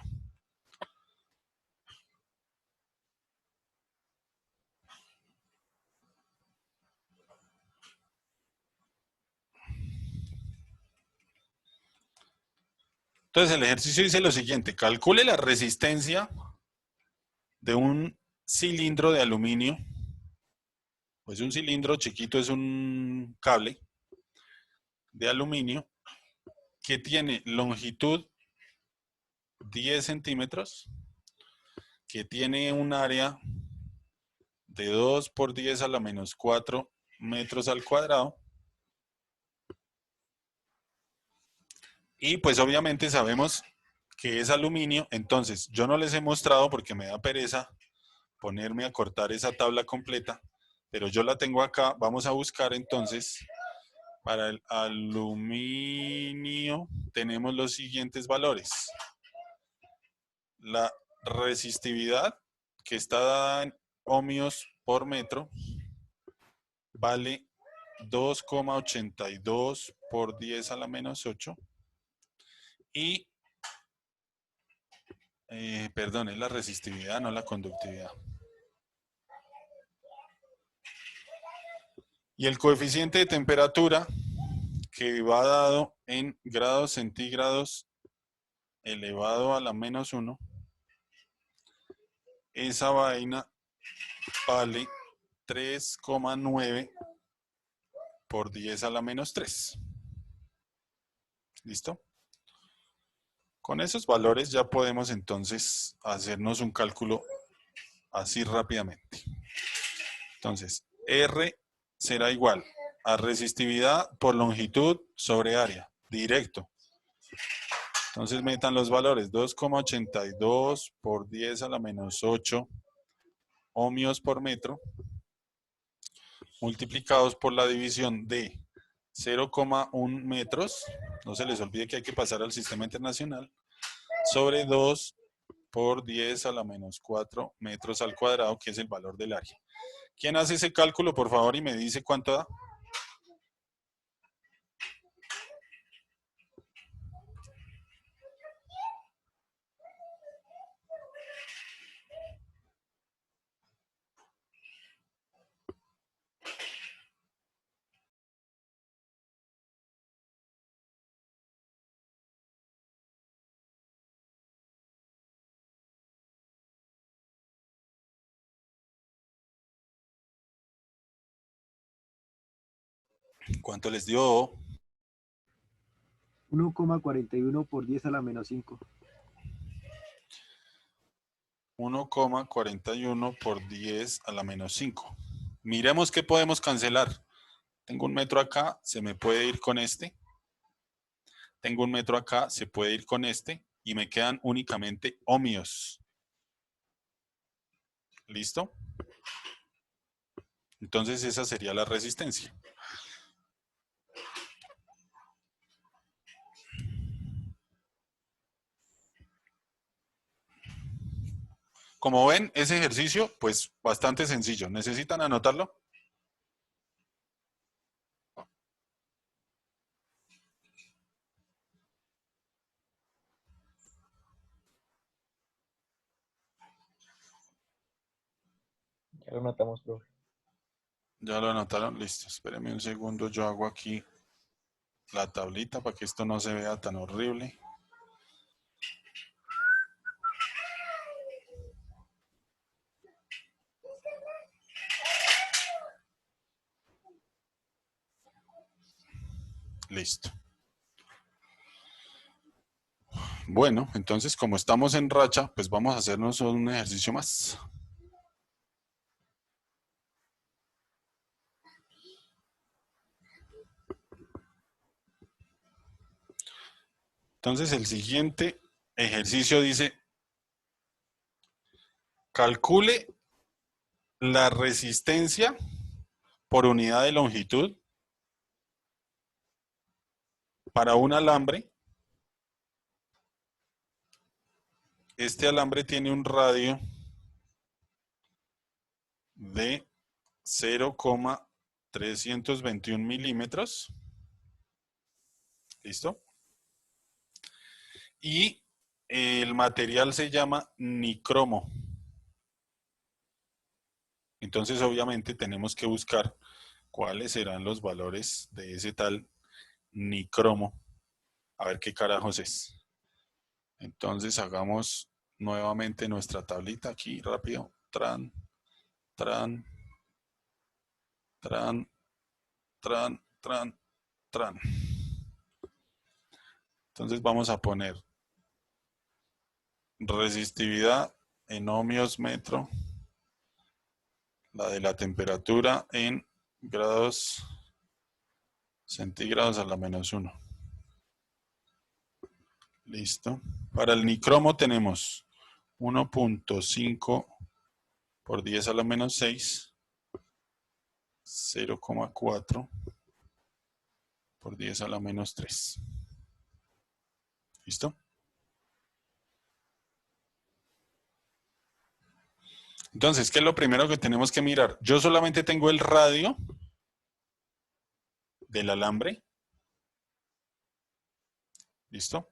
S2: Entonces el ejercicio dice lo siguiente, calcule la resistencia de un cilindro de aluminio, pues un cilindro chiquito es un cable de aluminio que tiene longitud 10 centímetros, que tiene un área de 2 por 10 a la menos 4 metros al cuadrado. Y pues obviamente sabemos que es aluminio, entonces yo no les he mostrado porque me da pereza ponerme a cortar esa tabla completa, pero yo la tengo acá. Vamos a buscar entonces, para el aluminio tenemos los siguientes valores. La resistividad, que está dada en ohmios por metro, vale 2,82 por 10 a la menos 8. Y, perdón, es la resistividad, no la conductividad. Y el coeficiente de temperatura, que va dado en grados centígrados elevado a la menos 1, esa vaina vale 3,9 por 10 a la menos 3. ¿Listo? Con esos valores ya podemos entonces hacernos un cálculo así rápidamente. Entonces, R será igual a resistividad por longitud sobre área, directo. Entonces metan los valores, 2,82 por 10 a la menos 8 ohmios por metro, multiplicados por la división de 0,1 metros, no se les olvide que hay que pasar al sistema internacional, sobre 2 por 10 a la menos 4 metros al cuadrado, que es el valor del área. ¿Quién hace ese cálculo, por favor, y me dice cuánto da? ¿Cuánto les dio?
S5: 1,41 por 10 a la menos 5.
S2: 1,41 por 10 a la menos 5. Miremos qué podemos cancelar. Tengo un metro acá, se me puede ir con este. Tengo un metro acá, se puede ir con este. y me quedan únicamente ohmios. ¿Listo? Entonces esa sería la resistencia. Como ven, ese ejercicio, pues bastante sencillo. ¿Necesitan anotarlo?
S1: Ya lo notamos, profe.
S2: ¿Ya lo anotaron? Listo. Espérenme un segundo. Yo hago aquí la tablita para que esto no se vea tan horrible. Listo. Bueno, entonces como estamos en racha, pues vamos a hacernos un ejercicio más. Entonces el siguiente ejercicio dice, calcule la resistencia por unidad de longitud para un alambre. Este alambre tiene un radio de 0,321 milímetros. ¿Listo? Y el material se llama nicromo. Entonces, obviamente, tenemos que buscar cuáles serán los valores de ese tal nicromo. A ver qué carajos es. Entonces, hagamos nuevamente nuestra tablita aquí, rápido. Tran, tran, tran, tran, tran, tran. Entonces, vamos a poner resistividad en ohmios metro, la de la temperatura en grados centígrados a la -1. Listo. Para el nicromo tenemos 1.5 por 10 a la -6, 0,4 por 10 a la -3. ¿Listo? Entonces, ¿qué es lo primero que tenemos que mirar? Yo solamente tengo el radio del alambre. ¿Listo?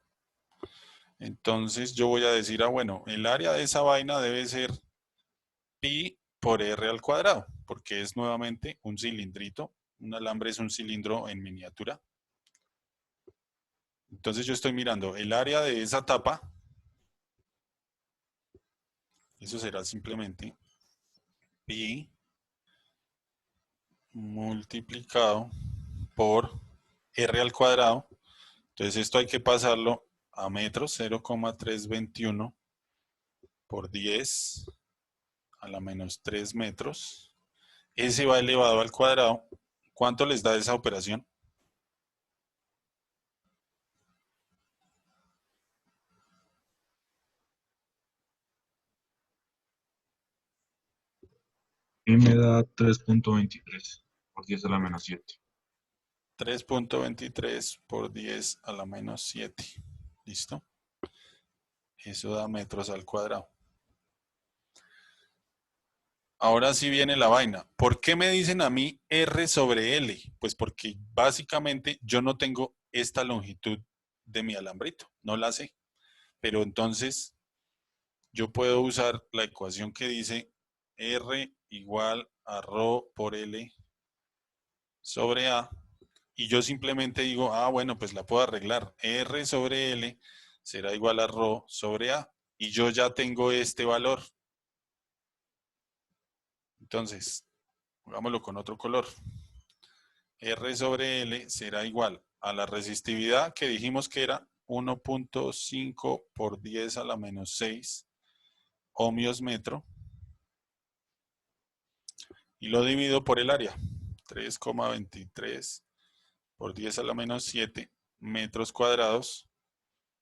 S2: Entonces yo voy a decir, bueno, el área de esa vaina debe ser pi por r al cuadrado, porque es nuevamente un cilindrito. Un alambre es un cilindro en miniatura. Entonces yo estoy mirando el área de esa tapa. Eso será simplemente pi multiplicado por r al cuadrado. Entonces esto hay que pasarlo a metros, 0,321 por 10 a la -3 metros. S va elevado al cuadrado. ¿Cuánto les da esa operación?
S6: Y me da 3.23 por 10 a la -7.
S2: 3.23 por 10 a la -7. ¿Listo? Eso da metros al cuadrado. Ahora sí viene la vaina. ¿Por qué me dicen a mí R sobre L? Pues porque básicamente yo no tengo esta longitud de mi alambrito. No la sé. Pero entonces yo puedo usar la ecuación que dice R igual a ρ por L sobre A. Y yo simplemente digo, bueno, pues la puedo arreglar. R sobre L será igual a ρ sobre A. Y yo ya tengo este valor. Entonces, hagámoslo con otro color. R sobre L será igual a la resistividad que dijimos que era 1.5 por 10 a la -6 ohmios metro. Y lo divido por el área. 3,23 por 10 a la -7 metros cuadrados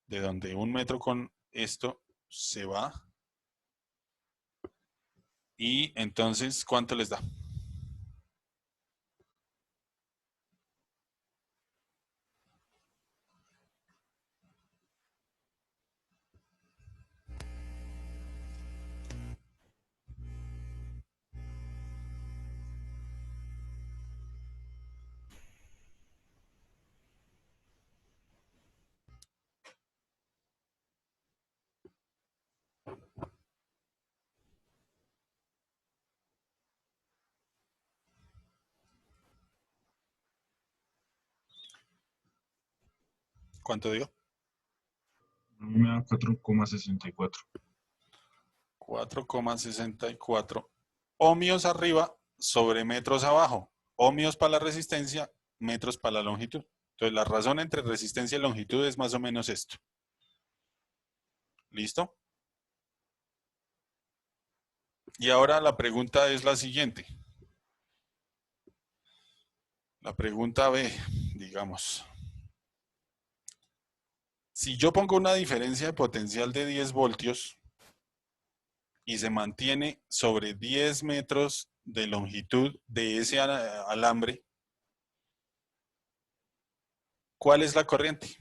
S2: de donde 1 metro con esto se va. Y entonces, ¿cuánto les da? ¿Cuánto dio?
S6: A mí me da 4,64.
S2: 4,64 ohmios arriba sobre metros abajo. Ohmios para la resistencia, metros para la longitud. Entonces la razón entre resistencia y longitud es más o menos esto. ¿Listo? Y ahora la pregunta es la siguiente. La pregunta B, digamos. Si yo pongo una diferencia de potencial de 10 voltios y se mantiene sobre 10 metros de longitud de ese alambre, ¿cuál es la corriente?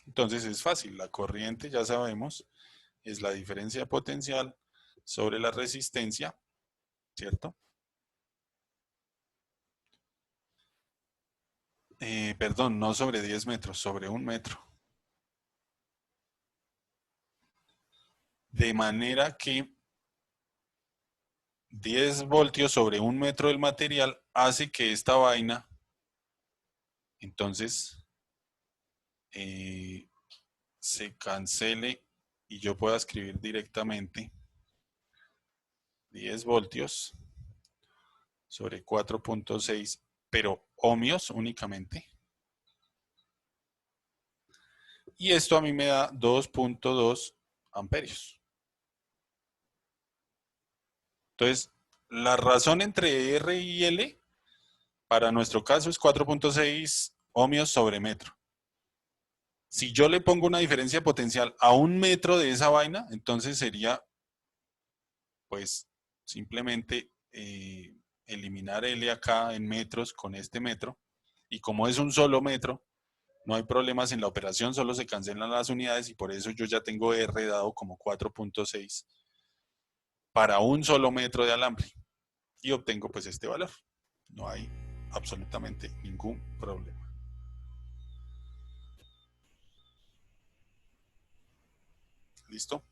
S2: Entonces es fácil, la corriente ya sabemos es la diferencia de potencial sobre la resistencia, ¿cierto? Perdón, no sobre 10 metros, sobre 1 metro. De manera que 10 voltios sobre 1 metro del material hace que esta vaina, entonces, se cancele y yo pueda escribir directamente 10 voltios sobre 4,6, pero ohmios únicamente. Y esto a mí me da 2,2 amperios. Entonces, la razón entre R y L para nuestro caso es 4,6 ohmios sobre metro. Si yo le pongo una diferencia potencial a 1 metro de esa vaina, entonces sería, pues, simplemente eliminar L acá en metros con este metro. Y como es un solo metro, no hay problemas en la operación, solo se cancelan las unidades y por eso yo ya tengo R dado como 4,6 para un solo metro de alambre. Y obtengo pues este valor. No hay absolutamente ningún problema. ¿Listo?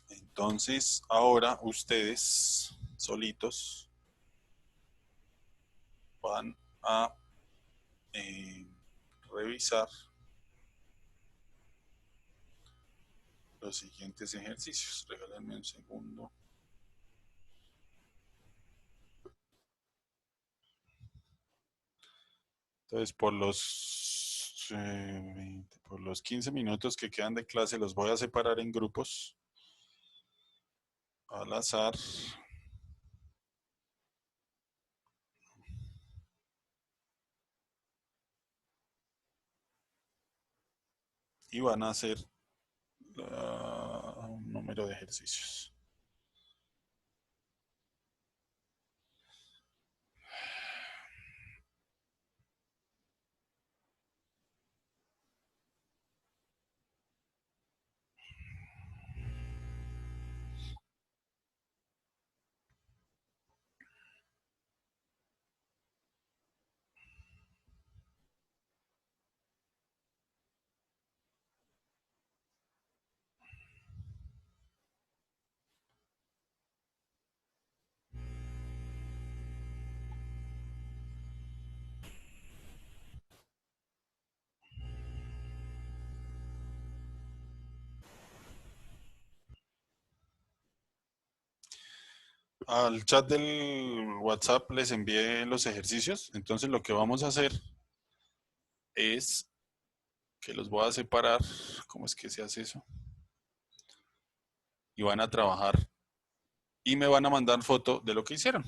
S2: Entonces, ahora ustedes solitos van a revisar los siguientes ejercicios. Regálenme un segundo. Entonces, por los 15 minutos que quedan de clase, los voy a separar en grupos al azar. Y van a hacer un número de ejercicios. Al chat del WhatsApp les envié los ejercicios. Entonces lo que vamos a hacer es que los voy a separar. ¿Cómo es que se hace eso? Y van a trabajar. Y me van a mandar foto de lo que hicieron.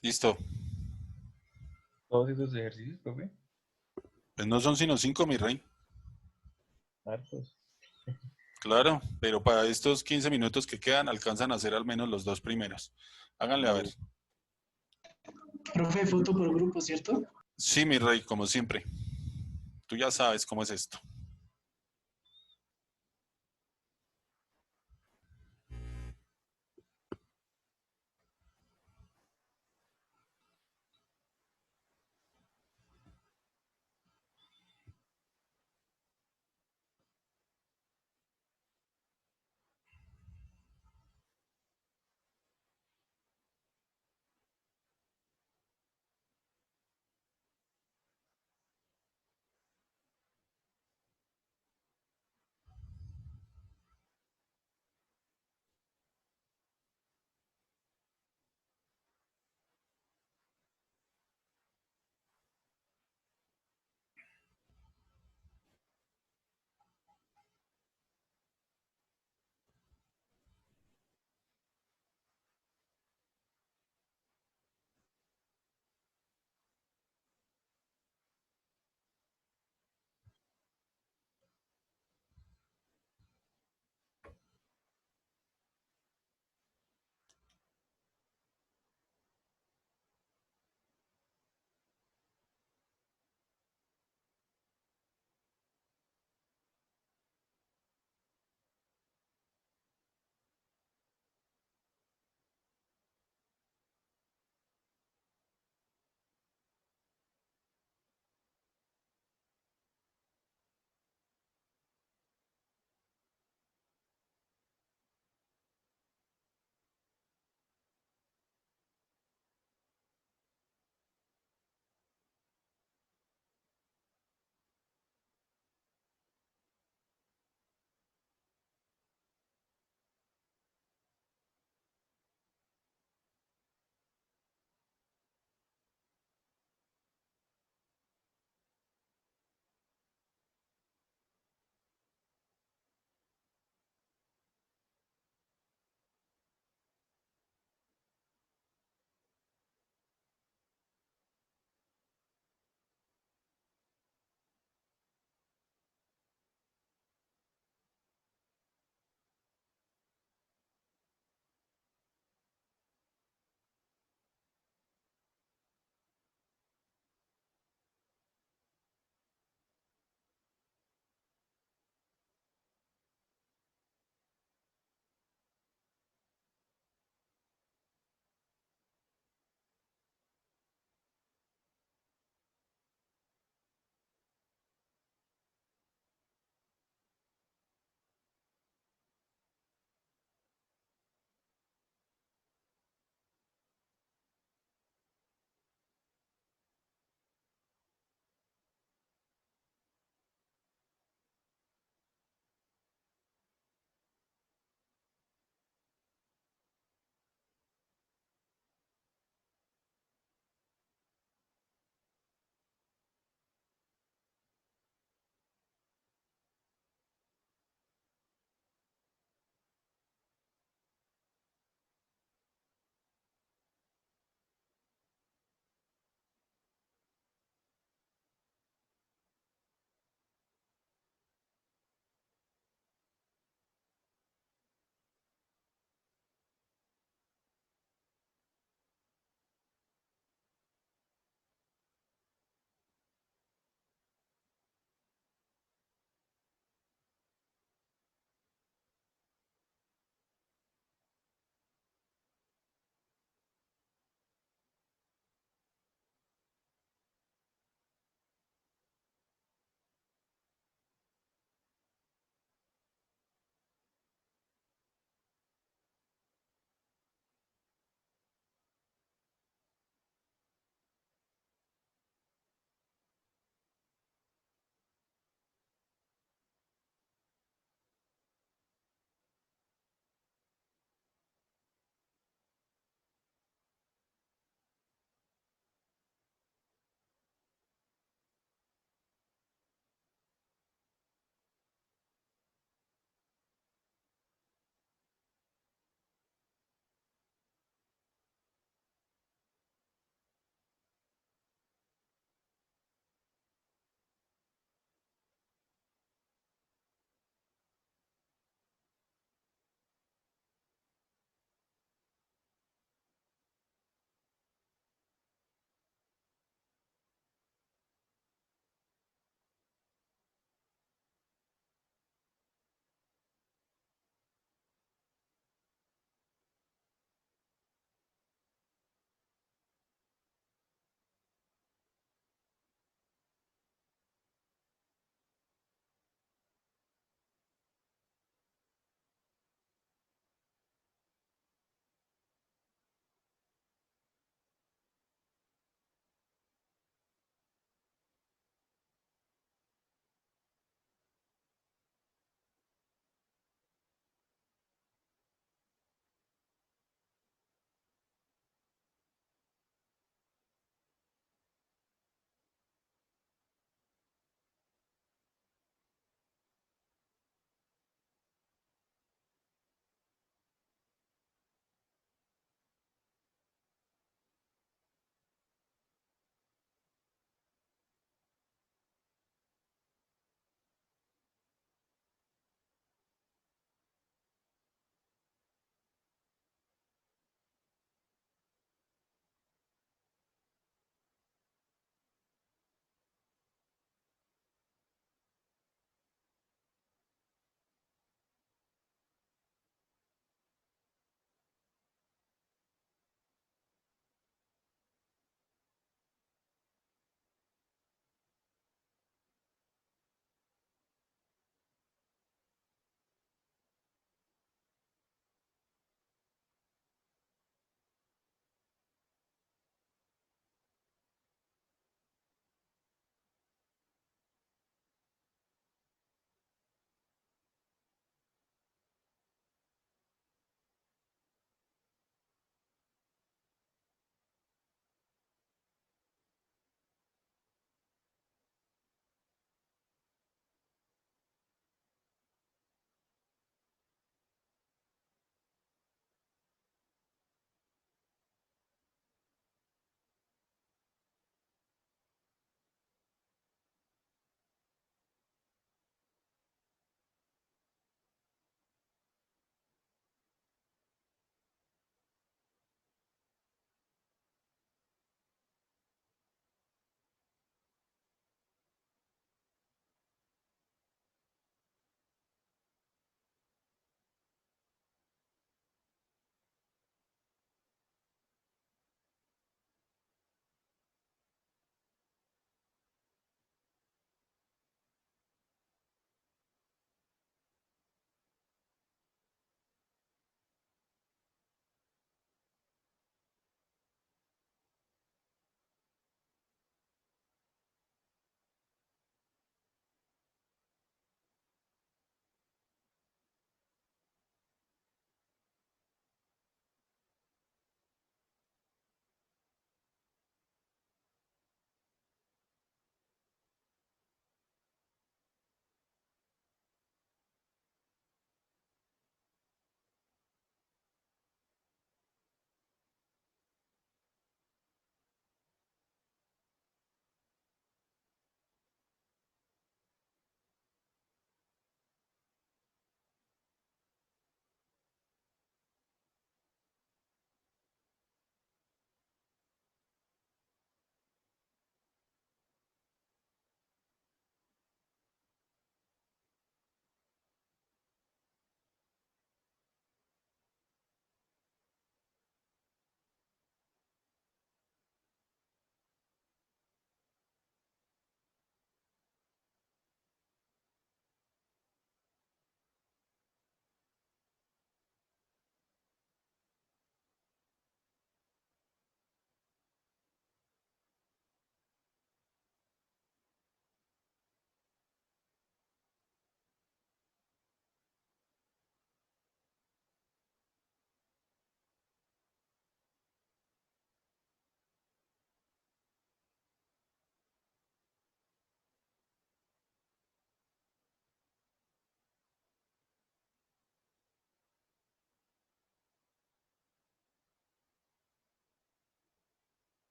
S2: Listo.
S1: Todos esos ejercicios, profe.
S2: Pues no son sino 5, mi rey.
S1: Hartos.
S2: Claro, pero para estos 15 minutos que quedan alcanzan a hacer al menos los 2 primeros. Háganle a ver.
S7: Profe, foto por grupo, ¿cierto?
S2: Sí, mi rey, como siempre. Tú ya sabes cómo es esto.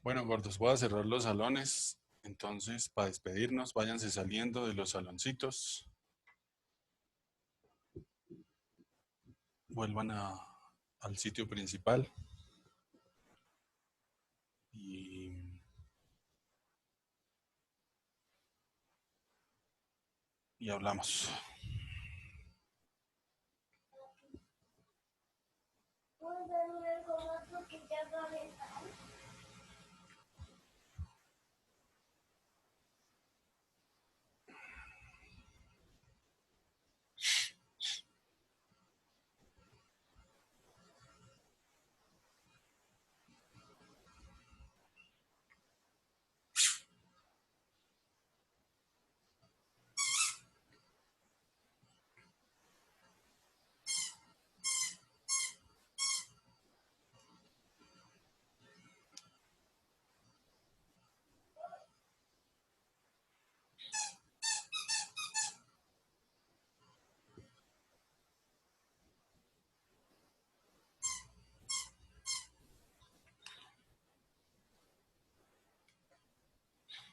S2: Bueno, gordos, voy a cerrar los salones. Entonces, para despedirnos, váyanse saliendo de los saloncitos. Vuelvan al sitio principal. Y hablamos.
S4: ¿Puedo darme algo más porque ya va a aventar?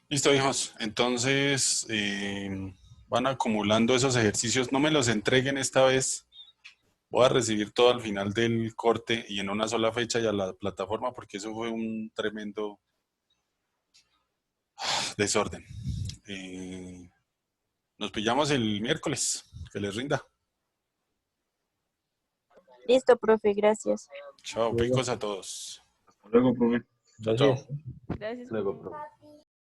S2: Listo, hijos. Entonces, van acumulando esos ejercicios. No me los entreguen esta vez. Voy a recibir todo al final del corte y en una sola fecha y a la plataforma porque eso fue un tremendo desorden. Nos pillamos el miércoles. Que les rinda.
S3: Listo, profe, gracias.
S2: Chao, picos a todos.
S6: Hasta luego, profe.
S2: Chao, chao.
S1: Gracias.
S3: Gracias.
S1: Luego, profe.
S4: Papi.